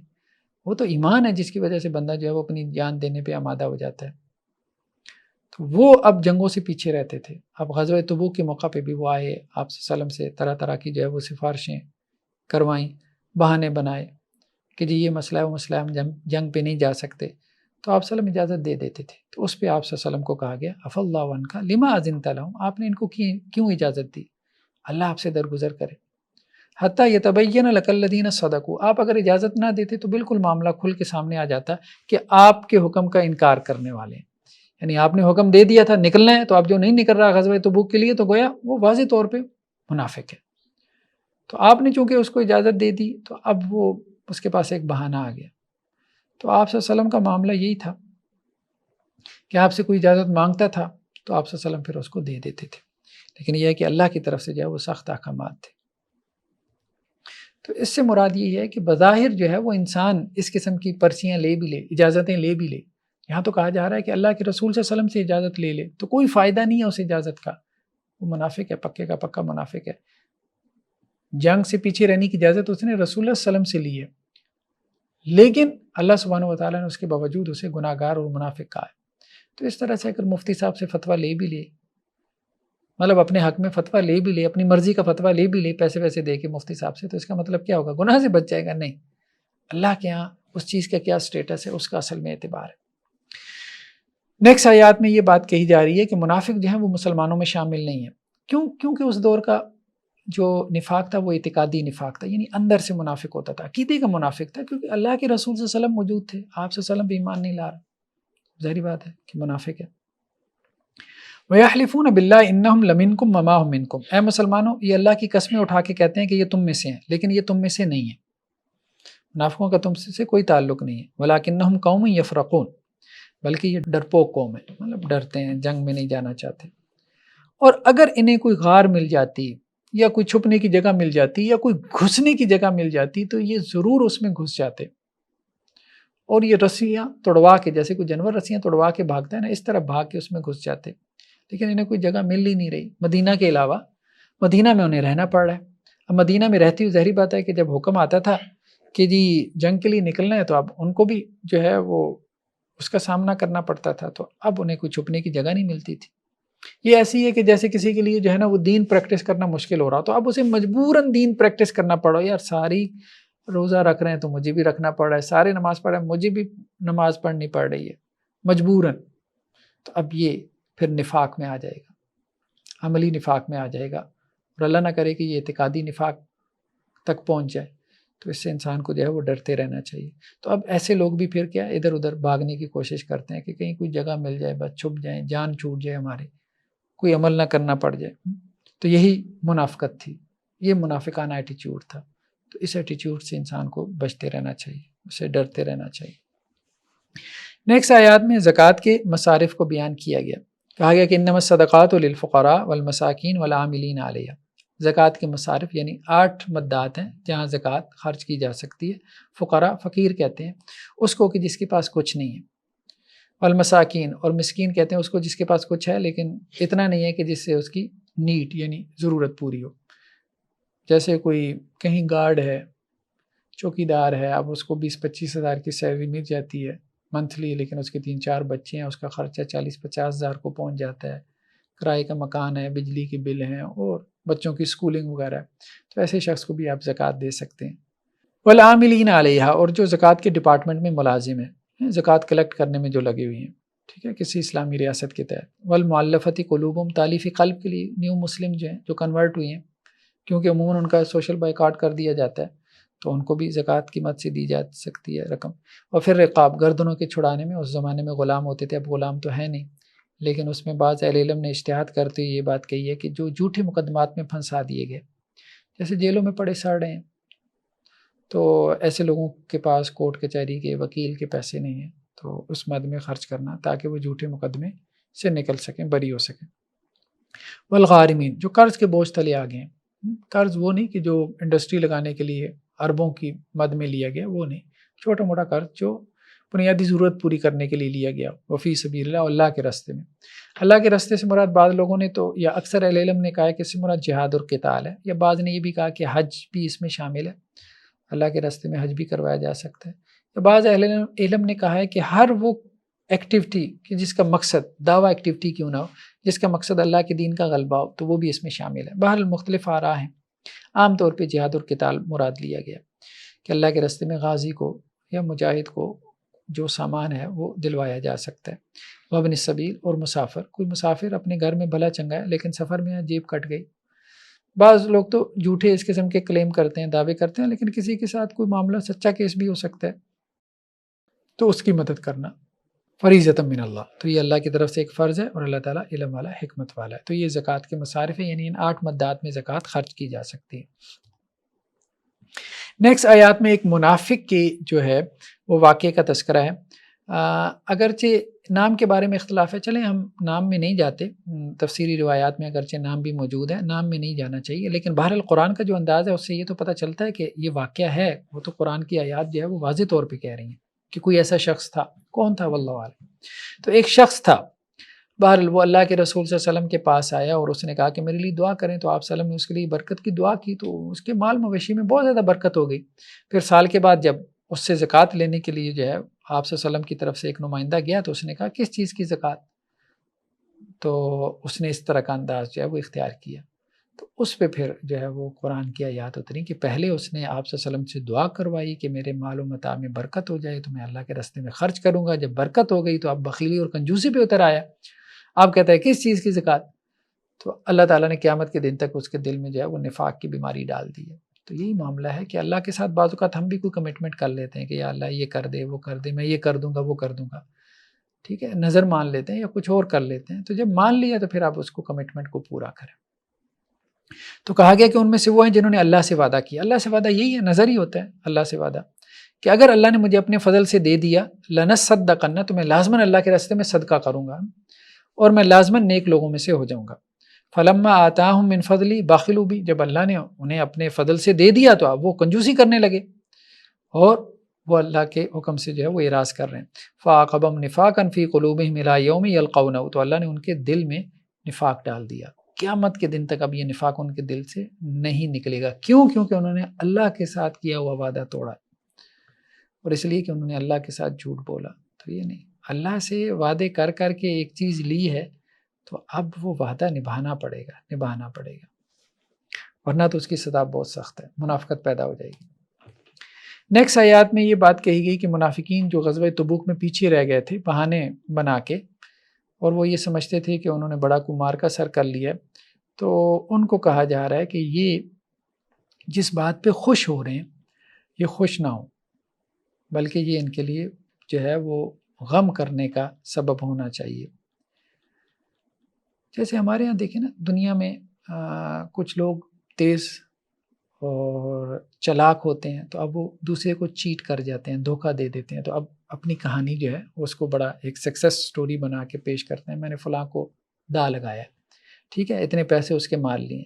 وہ تو ایمان ہے جس کی وجہ سے بندہ جو ہے وہ اپنی جان دینے پہ آمادہ ہو جاتا ہے۔ تو وہ اب جنگوں سے پیچھے رہتے تھے۔ اب غزوہ تبوک کے موقع پہ بھی وہ آئے، آپ صلی اللہ علیہ وسلم سے طرح طرح کی جو ہے وہ سفارشیں کروائیں، بہانے بنائے کہ جی یہ مسئلہ ہے، وہ مسئلہ ہے، ہم جنگ پہ نہیں جا سکتے، تو آپ صلی اللہ علیہ وسلم اجازت دے دیتے تھے۔ تو اس پہ آپ صلی اللہ علیہ وسلم کو کہا گیا عفا اللہ عنک لما اذنت لهم، آپ نے ان کو کیوں اجازت دی؟ اللہ آپ سے درگزر کرے۔ حتیٰ یتبین لک الذین صدقوا، آپ اگر اجازت نہ دیتے تو بالکل معاملہ کھل کے سامنے آ جاتا کہ آپ کے حکم کا انکار کرنے والے ہیں۔ یعنی آپ نے حکم دے دیا تھا نکلنا ہے، تو اب جو نہیں نکل رہا غزوہ تبوک کے لیے، تو گویا وہ واضح طور پہ منافق ہے۔ تو آپ نے چونکہ اس کو اجازت دے دی تو اب وہ اس کے پاس ایک بہانہ آ گیا۔ تو آپ صلی اللہ علیہ وسلم کا معاملہ یہی تھا کہ آپ سے کوئی اجازت مانگتا تھا تو آپ صلی اللہ علیہ وسلم پھر اس کو دے دیتے تھے، لیکن یہ ہے کہ اللہ کی طرف سے جو ہے وہ سخت احکامات تھے۔ تو اس سے مراد یہ ہے کہ بظاہر جو ہے وہ انسان اس قسم کی پرچیاں لے بھی لے، اجازتیں لے بھی لے، یہاں تو کہا جا رہا ہے کہ اللہ کے رسول صلی اللہ علیہ وسلم سے اجازت لے لے، تو کوئی فائدہ نہیں ہے اس اجازت کا، وہ منافق ہے، پکے کا پکا منافق ہے۔ جنگ سے پیچھے رہنے کی اجازت اس نے رسول اللہ صلی اللہ علیہ وسلم سے لی ہے، لیکن اللہ سبحانہ و تعالیٰ نے اس کے باوجود اسے گناہ گار اور منافق کہا ہے۔ تو اس طرح سے اگر مفتی صاحب سے فتویٰ لے بھی لے، مطلب اپنے حق میں فتویٰ لے بھی لے، اپنی مرضی کا فتویٰ لے بھی لے پیسے ویسے دے کے مفتی صاحب سے، تو اس کا مطلب کیا ہوگا؟ گناہ سے بچ جائے گا؟ نہیں، اللہ کے ہاں اس چیز کا کیا سٹیٹس ہے، اس کا اصل میں اعتبار ہے۔ نیکسٹ آیات میں یہ بات کہی جا رہی ہے کہ منافق جو ہیں وہ مسلمانوں میں شامل نہیں ہیں۔ کیونکہ اس دور کا جو نفاق تھا وہ اعتقادی نفاق تھا، یعنی اندر سے منافق ہوتا تھا، عقیدے کا منافق تھا، کیونکہ اللہ کے رسول صلی اللہ علیہ وسلم موجود تھے، آپ صلی اللہ علیہ وسلم بھی ایمان نہیں لا رہا، ظاہری بات ہے کہ منافق ہے۔ وَيَحْلِفُونَ بِاللَّهِ إِنَّهُمْ لَمِنْكُمْ وَمَا هُمْ مِنْكُمْ، اے مسلمانوں یہ اللہ کی قسمیں اٹھا کے کہتے ہیں کہ یہ تم میں سے ہیں، لیکن یہ تم میں سے نہیں ہیں، منافقوں کا تم سے کوئی تعلق نہیں ہے۔ وَلَكِنَّهُمْ قَوْمٌ يَفْرَقُونَ، بلکہ یہ ڈرپوک قوم ہے، مطلب ڈرتے ہیں، جنگ میں نہیں جانا چاہتے، اور اگر انہیں کوئی غار مل جاتی یا کوئی چھپنے کی جگہ مل جاتی یا کوئی گھسنے کی جگہ مل جاتی تو یہ ضرور اس میں گھس جاتے، اور یہ رسیاں توڑوا کے، جیسے کوئی جانور رسیاں توڑوا کے بھاگتا ہے نا، اس طرح بھاگ کے اس میں گھس جاتے، لیکن انہیں کوئی جگہ مل ہی نہیں رہی مدینہ کے علاوہ۔ مدینہ میں انہیں رہنا پڑ رہا ہے۔ اب مدینہ میں رہتی ہوئی ظاہری بات ہے کہ جب حکم آتا تھا کہ جی جنگ کے لیے نکلنا ہے، تو اب ان کو بھی جو ہے وہ اس کا سامنا کرنا پڑتا تھا، تو اب انہیں کوئی چھپنے کی جگہ نہیں ملتی تھی۔ یہ ایسی ہے کہ جیسے کسی کے لیے جو ہے نا وہ دین پریکٹس کرنا مشکل ہو رہا، تو اب اسے مجبوراً دین پریکٹس کرنا پڑا، یار ساری روزہ رکھ رہے ہیں تو مجھے بھی رکھنا پڑ رہا ہے، سارے نماز پڑھ رہے ہیں مجھے بھی نماز پڑھنی پڑ رہی ہے مجبوراً۔ تو اب یہ پھر نفاق میں آ جائے گا، عملی نفاق میں آ جائے گا، اور اللہ نہ کرے کہ یہ اعتقادی نفاق تک پہنچ جائے، تو اس سے انسان کو جو ہے وہ ڈرتے رہنا چاہیے۔ تو اب ایسے لوگ بھی پھر کیا ادھر ادھر بھاگنے کی کوشش کرتے ہیں کہ کہیں کوئی جگہ مل جائے، بس چھپ جائیں، جان چھوٹ جائے ہماری، کوئی عمل نہ کرنا پڑ جائے۔ تو یہی منافقت تھی، یہ منافقانہ ایٹیچیوڈ تھا۔ تو اس ایٹیچیوڈ سے انسان کو بچتے رہنا چاہیے، اسے ڈرتے رہنا چاہیے۔ نیکسٹ آیات میں زکوٰۃ کے مصارف کو بیان کیا گیا، کہا گیا کہ انما الصدقات للفقراء والمساکین والعاملین علیہا، زکوٰۃ کے مصارف یعنی 8 مدات ہیں جہاں زکوٰۃ خرچ کی جا سکتی ہے۔ فقراء فقیر کہتے ہیں اس کو کہ جس کے پاس کچھ نہیں ہے، والمساکین اور مسکین کہتے ہیں اس کو جس کے پاس کچھ ہے لیکن اتنا نہیں ہے کہ جس سے اس کی نیڈ یعنی ضرورت پوری ہو۔ جیسے کوئی کہیں گارڈ ہے، چوکیدار ہے، اب اس کو 20-25 ہزار کی سیلری مل جاتی ہے منتھلی، لیکن اس کے 3-4 بچے ہیں، اس کا خرچہ 40-50 ہزار کو پہنچ جاتا ہے، کرائے کا مکان ہے، بجلی کے بل ہیں، اور بچوں کی سکولنگ وغیرہ ہے، تو ایسے شخص کو بھی آپ زکوٰۃ دے سکتے ہیں۔ والعاملین علیہا، اور جو زکوٰۃ کے ڈپارٹمنٹ میں ملازم ہیں، زکوٰۃ کلیکٹ کرنے میں جو لگے ہوئے ہیں، ٹھیک ہے، کسی اسلامی ریاست کے تحت۔ والمؤلفۃ قلوبہم، تالیفی قلب کے لیے نیو مسلم جو ہیں، جو کنورٹ ہوئے ہیں، کیونکہ عموماً ان کا سوشل بائیکاٹ کر دیا جاتا ہے، تو ان کو بھی زکوٰۃ کی مد سے دی جا سکتی ہے رقم۔ اور پھر رقاب، گردنوں کے چھڑانے میں، اس زمانے میں غلام ہوتے تھے، اب غلام تو ہے نہیں، لیکن اس میں بعض اہل علم نے اجتہاد کرتے ہوئے یہ بات کہی ہے کہ جو جھوٹے مقدمات میں پھنسا دیے گئے، جیسے جیلوں میں پڑے سڑ رہے ہیں، تو ایسے لوگوں کے پاس کورٹ کچہری کے وکیل کے پیسے نہیں ہیں، تو اس مد میں خرچ کرنا تاکہ وہ جھوٹے مقدمے سے نکل سکیں، بری ہو سکیں۔ والغارمین، جو قرض کے بوجھ تلے آ گئے ہیں، قرض وہ نہیں کہ جو انڈسٹری لگانے کے لیے اربوں کی مد میں لیا گیا، وہ نہیں، چھوٹا موٹا قرض جو بنیادی ضرورت پوری کرنے کے لیے لیا گیا، وفی سبیل اللہ، اللہ کے راستے میں۔ اللہ کے راستے سے مراد بعض لوگوں نے تو، یا اکثر اہل علم نے کہا ہے کہ اس سے مراد جہاد اور قتال ہے، یا بعض نے یہ بھی کہا کہ حج بھی اس میں شامل ہے، اللہ کے راستے میں حج بھی کروایا جا سکتا ہے، یا بعض اہل علم نے کہا ہے کہ ہر وہ ایکٹیویٹی کہ جس کا مقصد دعویٰ ایکٹیویٹی کیوں نہ ہو، جس کا مقصد اللہ کے دین کا غلبہ ہو، تو وہ بھی اس میں شامل ہے۔ بہرحال مختلف آراء ہیں، عام طور پہ جہاد اور قتال مراد لیا گیا کہ اللہ کے راستے میں غازی کو یا مجاہد کو جو سامان ہے وہ دلوایا جا سکتا ہے۔ وابن السبیل، اور مسافر، کوئی مسافر اپنے گھر میں بھلا چنگا ہے لیکن سفر میں جیب کٹ گئی، بعض لوگ تو جھوٹے اس قسم کے کلیم کرتے ہیں، دعوے کرتے ہیں، لیکن کسی کے ساتھ کوئی معاملہ سچا کیس بھی ہو سکتا ہے، تو اس کی مدد کرنا فریضۃ من اللہ، تو یہ اللہ کی طرف سے ایک فرض ہے، اور اللہ تعالیٰ علم والا، حکمت والا ہے۔ تو یہ زکوٰۃ کے مصارف ہیں، یعنی ان 8 مدات میں زکوٰۃ خرچ کی جا سکتی ہے۔ نیکسٹ آیات میں ایک منافق کی جو ہے وہ واقعے کا تذکرہ ہے۔ اگرچہ نام کے بارے میں اختلاف ہے، چلیں ہم نام میں نہیں جاتے، تفسیری روایات میں اگرچہ نام بھی موجود ہے، نام میں نہیں جانا چاہیے، لیکن بہرحال قرآن کا جو انداز ہے اس سے یہ تو پتہ چلتا ہے کہ یہ واقعہ ہے، وہ تو قرآن کی آیات جو ہے وہ واضح طور پہ کہہ رہی ہیں کہ کوئی ایسا شخص تھا، کون تھا واللہ عالم، تو ایک شخص تھا، بہرحال وہ اللہ کے رسول صلی اللہ علیہ وسلم کے پاس آیا اور اس نے کہا کہ میرے لیے دعا کریں، تو آپ صلی اللہ علیہ وسلم نے اس کے لیے برکت کی دعا کی، تو اس کے مال مویشی میں بہت زیادہ برکت ہو گئی۔ پھر سال کے بعد جب اس سے زکوٰۃ لینے کے لیے جو ہے آپ صلی اللہ علیہ وسلم کی طرف سے ایک نمائندہ گیا، تو اس نے کہا کس چیز کی زکوٰۃ، تو اس نے اس طرح کا انداز جو ہے وہ اختیار کیا، تو اس پہ پھر جو ہے وہ قرآن کی آیات اتری کہ پہلے اس نے آپ صلی اللہ علیہ وسلم سے دعا کروائی کہ میرے مال و متاع میں برکت ہو جائے تو میں اللہ کے راستے میں خرچ کروں گا، جب برکت ہو گئی تو اب بخیلی اور کنجوسی پہ اتر آیا، آپ کہتا ہے کس چیز کی زکوٰۃ، تو اللہ تعالیٰ نے قیامت کے دن تک اس کے دل میں جو ہے وہ نفاق کی بیماری ڈال دی ہے۔ تو یہی معاملہ ہے کہ اللہ کے ساتھ بعض اوقات ہم بھی کوئی کمٹمنٹ کر لیتے ہیں کہ یا اللہ یہ کر دے وہ کر دے، میں یہ کر دوں گا وہ کر دوں گا، ٹھیک ہے، نظر مان لیتے ہیں یا کچھ اور کر لیتے ہیں، تو جب مان لیا تو پھر آپ اس کو کمٹمنٹ کو پورا کریں۔ تو کہا گیا کہ ان میں سے وہ ہیں جنہوں نے اللہ سے وعدہ کیا، اللہ سے وعدہ یہی ہے، نظر ہی ہوتا ہے اللہ سے وعدہ، کہ اگر اللہ نے مجھے اپنے فضل سے دے دیا لنصدقن، تو میں لازماً اللہ کے راستے میں صدقہ کروں گا اور میں لازماً نیک لوگوں میں سے ہو جاؤں گا۔ فلما آتاہم من فضلی بخلوا بی، جب اللہ نے انہیں اپنے فضل سے دے دیا تو اب وہ کنجوسی کرنے لگے اور وہ اللہ کے حکم سے جو ہے وہ اعراض کر رہے ہیں۔ فعاقبہم نفاقا فی قلوبہم الی یوم یلقونہ، تو اللہ نے ان کے دل میں نفاق ڈال دیا، قیامت کے دن تک اب یہ نفاق ان کے دل سے نہیں نکلے گا۔ کیوں؟ کیونکہ انہوں نے اللہ کے ساتھ کیا ہوا وعدہ توڑا، اور اس لیے کہ انہوں نے اللہ کے ساتھ جھوٹ بولا۔ تو یہ نہیں، اللہ سے وعدے کر کر کے ایک چیز لی ہے تو اب وہ وعدہ نبھانا پڑے گا، ورنہ تو اس کی سزا بہت سخت ہے، منافقت پیدا ہو جائے گی۔ نیکسٹ آیات میں یہ بات کہی گئی کہ منافقین جو غزوہ تبوک میں پیچھے رہ گئے تھے بہانے بنا کے، اور وہ یہ سمجھتے تھے کہ انہوں نے بڑا کمار کا سر کر لیا، تو ان کو کہا جا رہا ہے کہ یہ جس بات پہ خوش ہو رہے ہیں یہ خوش نہ ہو، بلکہ یہ ان کے لیے جو ہے وہ غم کرنے کا سبب ہونا چاہیے۔ جیسے ہمارے ہاں دیکھیں نا، دنیا میں کچھ لوگ تیز اور چلاک ہوتے ہیں، تو اب وہ دوسرے کو چیٹ کر جاتے ہیں، دھوکہ دے دیتے ہیں، تو اب اپنی کہانی جو ہے اس کو بڑا ایک سکسیس سٹوری بنا کے پیش کرتے ہیں، میں نے فلاں کو دا لگایا، ٹھیک ہے، اتنے پیسے اس کے مال لیے،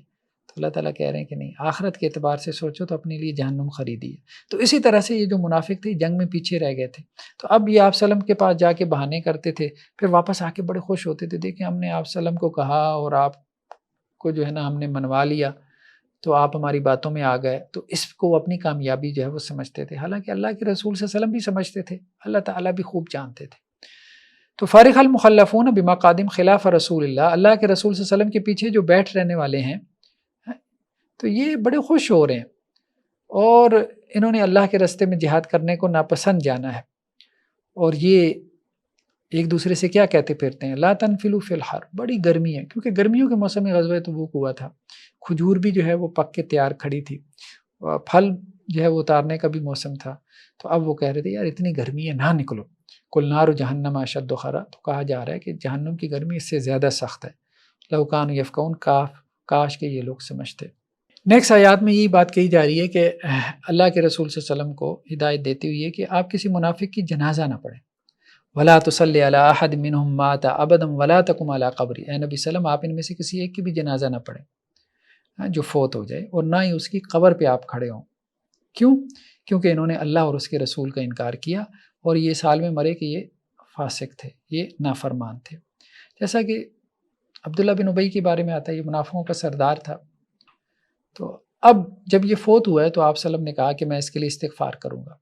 تو اللہ تعالیٰ کہہ رہے ہیں کہ نہیں، آخرت کے اعتبار سے سوچو تو اپنے لیے جہنم خریدی ہے۔ تو اسی طرح سے یہ جو منافق تھے جنگ میں پیچھے رہ گئے تھے، تو اب یہ آپ وسلم کے پاس جا کے بہانے کرتے تھے، پھر واپس آ کے بڑے خوش ہوتے تھے، دیکھیں ہم نے آپ وسلم کو کہا اور آپ کو جو ہے نا ہم نے منوا لیا، تو آپ ہماری باتوں میں آ گئے، تو اس کو وہ اپنی کامیابی جو ہے وہ سمجھتے تھے، حالانکہ اللہ کے رسول صلی اللہ علیہ وسلم بھی سمجھتے تھے، اللہ تعالیٰ بھی خوب جانتے تھے۔ تو فارغ المخلفون بما قادم خلاف رسول اللہ، اللہ کے رسول صلی اللہ علیہ وسلم کے پیچھے جو بیٹھ رہنے والے ہیں تو یہ بڑے خوش ہو رہے ہیں، اور انہوں نے اللہ کے راستے میں جہاد کرنے کو ناپسند جانا ہے، اور یہ ایک دوسرے سے کیا کہتے پھرتے ہیں، لا تنفلوا فی الحر، بڑی گرمی ہے، کیونکہ گرمیوں کے موسم میں غزوہ تبوک ہوا تھا، کھجور بھی جو ہے وہ پک کے تیار کھڑی تھی، پھل جو ہے وہ اتارنے کا بھی موسم تھا، تو اب وہ کہہ رہے تھے یار اتنی گرمی ہے نہ نکلو، قل نار جہنم اشد خرا، تو کہا جا رہا ہے کہ جہنم کی گرمی اس سے زیادہ سخت ہے، لو کانوا یفقہون، کاش کہ یہ لوگ سمجھتے۔ نیکسٹ آیات میں یہی بات کہی جا رہی ہے کہ اللہ کے رسول صلی اللہ علیہ وسلم کو ہدایت دیتے ہوئے کہ آپ کسی منافق کی جنازہ نہ پڑھیں، وَلَا تُصَلِّ عَلَىٰ أَحَدٍ مِّنْهُمْ مَاتَ أَبَدًا وَلَا تَقُمْ عَلَىٰ قَبْرِهِ، اے نبی صلی اللہ علیہ وسلم آپ ان میں سے کسی ایک کی بھی جنازہ نہ پڑھیں جو فوت ہو جائے، اور نہ ہی اس کی قبر پہ آپ کھڑے ہوں۔ کیوں؟ کیونکہ انہوں نے اللہ اور اس کے رسول کا انکار کیا، اور یہ سال میں مرے کہ یہ فاسق تھے، یہ نافرمان تھے۔ جیسا کہ عبداللہ بن ابی کے بارے میں آتا ہے، یہ منافقوں کا سردار تھا، تو اب جب یہ فوت ہوا ہے تو آپ صلی اللہ علیہ وسلم نے کہا کہ میں اس کے لیے استغفار کروں گا،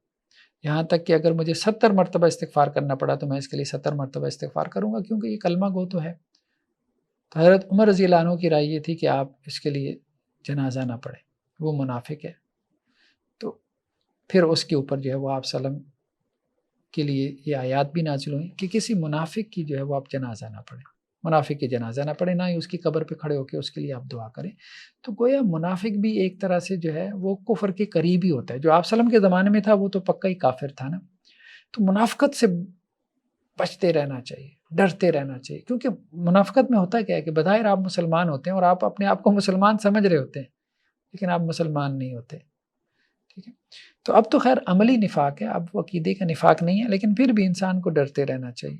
یہاں تک کہ اگر مجھے 70 مرتبہ استغفار کرنا پڑا تو میں اس کے لیے 70 مرتبہ استغفار کروں گا، کیونکہ یہ کلمہ گو تو ہے۔ تو حضرت عمر رضی اللہ عنہ کی رائے یہ تھی کہ آپ اس کے لیے جنازہ نہ پڑھیں، وہ منافق ہے، تو پھر اس کے اوپر جو ہے وہ آپ صلی اللہ علیہ وسلم کے لیے یہ آیات بھی نازل ہوئیں کہ کسی منافق کی جو ہے وہ آپ جنازہ نہ پڑھیں، منافق کی جنازہ نہ پڑھیں، نہ ہی اس کی قبر پہ کھڑے ہو کے اس کے لیے آپ دعا کریں۔ تو گویا منافق بھی ایک طرح سے جو ہے وہ کفر کے قریب ہی ہوتا ہے، جو آپ صلی اللہ علیہ وسلم کے زمانے میں تھا وہ تو پکا ہی کافر تھا نا، تو منافقت سے بچتے رہنا چاہیے، ڈرتے رہنا چاہیے، کیونکہ منافقت میں ہوتا کیا ہے کہ بظاہر آپ مسلمان ہوتے ہیں اور آپ اپنے آپ کو مسلمان سمجھ رہے ہوتے ہیں، لیکن آپ مسلمان نہیں ہوتے، ٹھیک ہے۔ تو اب تو خیر عملی نفاق ہے، اب وہ عقیدے کا نفاق نہیں ہے، لیکن پھر بھی انسان کو ڈرتے رہنا چاہیے،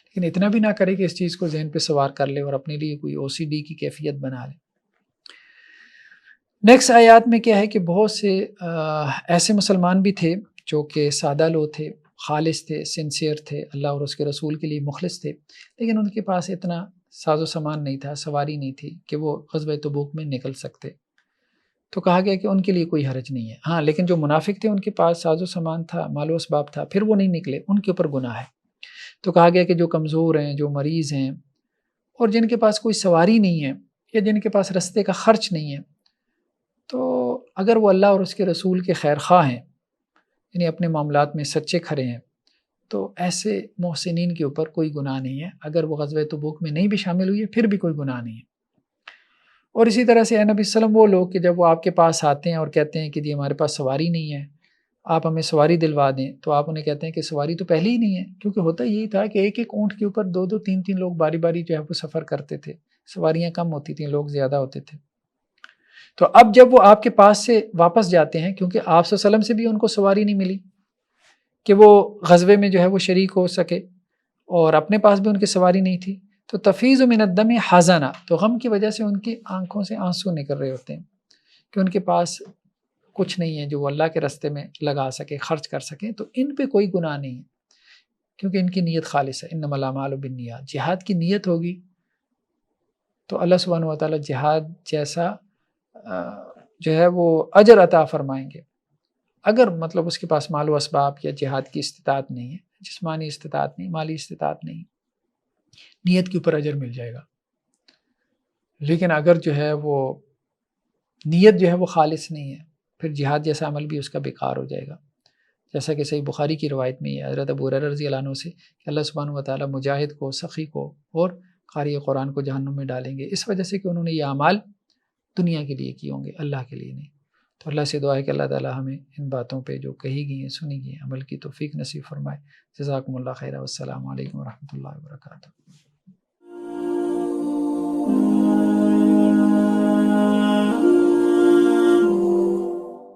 لیکن اتنا بھی نہ کرے کہ اس چیز کو ذہن پہ سوار کر لے اور اپنے لیے کوئی OCD کی کیفیت بنا لے۔ نیکسٹ آیات میں کیا ہے کہ بہت سے ایسے مسلمان بھی تھے جو کہ سادہ لوگ تھے، خالص تھے، سنسیئر تھے، اللہ اور اس کے رسول کے لیے مخلص تھے، لیکن ان کے پاس اتنا ساز و سامان نہیں تھا، سواری نہیں تھی کہ وہ غزوہ تبوک میں نکل سکتے، تو کہا گیا کہ ان کے لیے کوئی حرج نہیں ہے۔ ہاں لیکن جو منافق تھے ان کے پاس ساز و سامان تھا، مال و اسباب تھا، پھر وہ نہیں نکلے، ان کے اوپر گناہ ہے۔ تو کہا گیا کہ جو کمزور ہیں، جو مریض ہیں، اور جن کے پاس کوئی سواری نہیں ہے یا جن کے پاس رستے کا خرچ نہیں ہے، تو اگر وہ اللہ اور اس کے رسول کے خیر خواہ ہیں، یعنی اپنے معاملات میں سچے کھرے ہیں، تو ایسے محسنین کے اوپر کوئی گناہ نہیں ہے۔ اگر وہ غزوہ تبوک میں نہیں بھی شامل ہوئی ہے پھر بھی کوئی گناہ نہیں ہے۔ اور اسی طرح سے اے نبی صلی اللہ علیہ وسلم وہ لوگ کہ جب وہ آپ کے پاس آتے ہیں اور کہتے ہیں کہ جی ہمارے پاس سواری نہیں ہے، آپ ہمیں سواری دلوا دیں، تو آپ انہیں کہتے ہیں کہ سواری تو پہلے ہی نہیں ہے، کیونکہ ہوتا یہی تھا کہ ایک ایک اونٹ کے اوپر دو دو تین تین لوگ باری باری جو ہے وہ سفر کرتے تھے، سواریاں کم ہوتی تھیں، لوگ زیادہ ہوتے تھے۔ تو اب جب وہ آپ کے پاس سے واپس جاتے ہیں، کیونکہ آپ صلی اللہ علیہ وسلم سے بھی ان کو سواری نہیں ملی کہ وہ غزوے میں جو ہے وہ شریک ہو سکے، اور اپنے پاس بھی ان کی سواری نہیں تھی، تو تفیض من الدم حزنا، تو غم کی وجہ سے ان کی آنکھوں سے آنسو نکل رہے ہوتے ہیں کہ ان کے پاس کچھ نہیں ہے جو وہ اللہ کے راستے میں لگا سکے، خرچ کر سکیں، تو ان پہ کوئی گناہ نہیں ہے کیونکہ ان کی نیت خالص ہے۔ انما الاعمال بالنیات، جہاد کی نیت ہوگی تو اللہ سبحانہ و تعالی جہاد جیسا جو ہے وہ اجر عطا فرمائیں گے۔ اگر مطلب اس کے پاس مال و اسباب یا جہاد کی استطاعت نہیں ہے، جسمانی استطاعت نہیں، مالی استطاعت نہیں، نیت کے اوپر اجر مل جائے گا۔ لیکن اگر جو ہے وہ نیت جو ہے وہ خالص نہیں ہے، پھر جہاد جیسا عمل بھی اس کا بیکار ہو جائے گا، جیسا کہ صحیح بخاری کی روایت میں ہے حضرت ابو ہریرہ رضی اللہ عنہ سے کہ اللہ سبحانہ و تعالیٰ مجاہد کو، سخی کو اور قاری قرآن کو جہنم میں ڈالیں گے، اس وجہ سے کہ انہوں نے یہ اعمال دنیا کے لیے کیے ہوں گے، اللہ کے لیے نہیں۔ تو اللہ سے دعا ہے کہ اللہ تعالیٰ ہمیں ان باتوں پہ جو کہی گئی ہیں، سنی گئی ہیں، عمل کی توفیق نصیب فرمائے۔ جزاکم اللہ خیر، والسلام علیکم ورحمۃ اللہ وبرکاتہ۔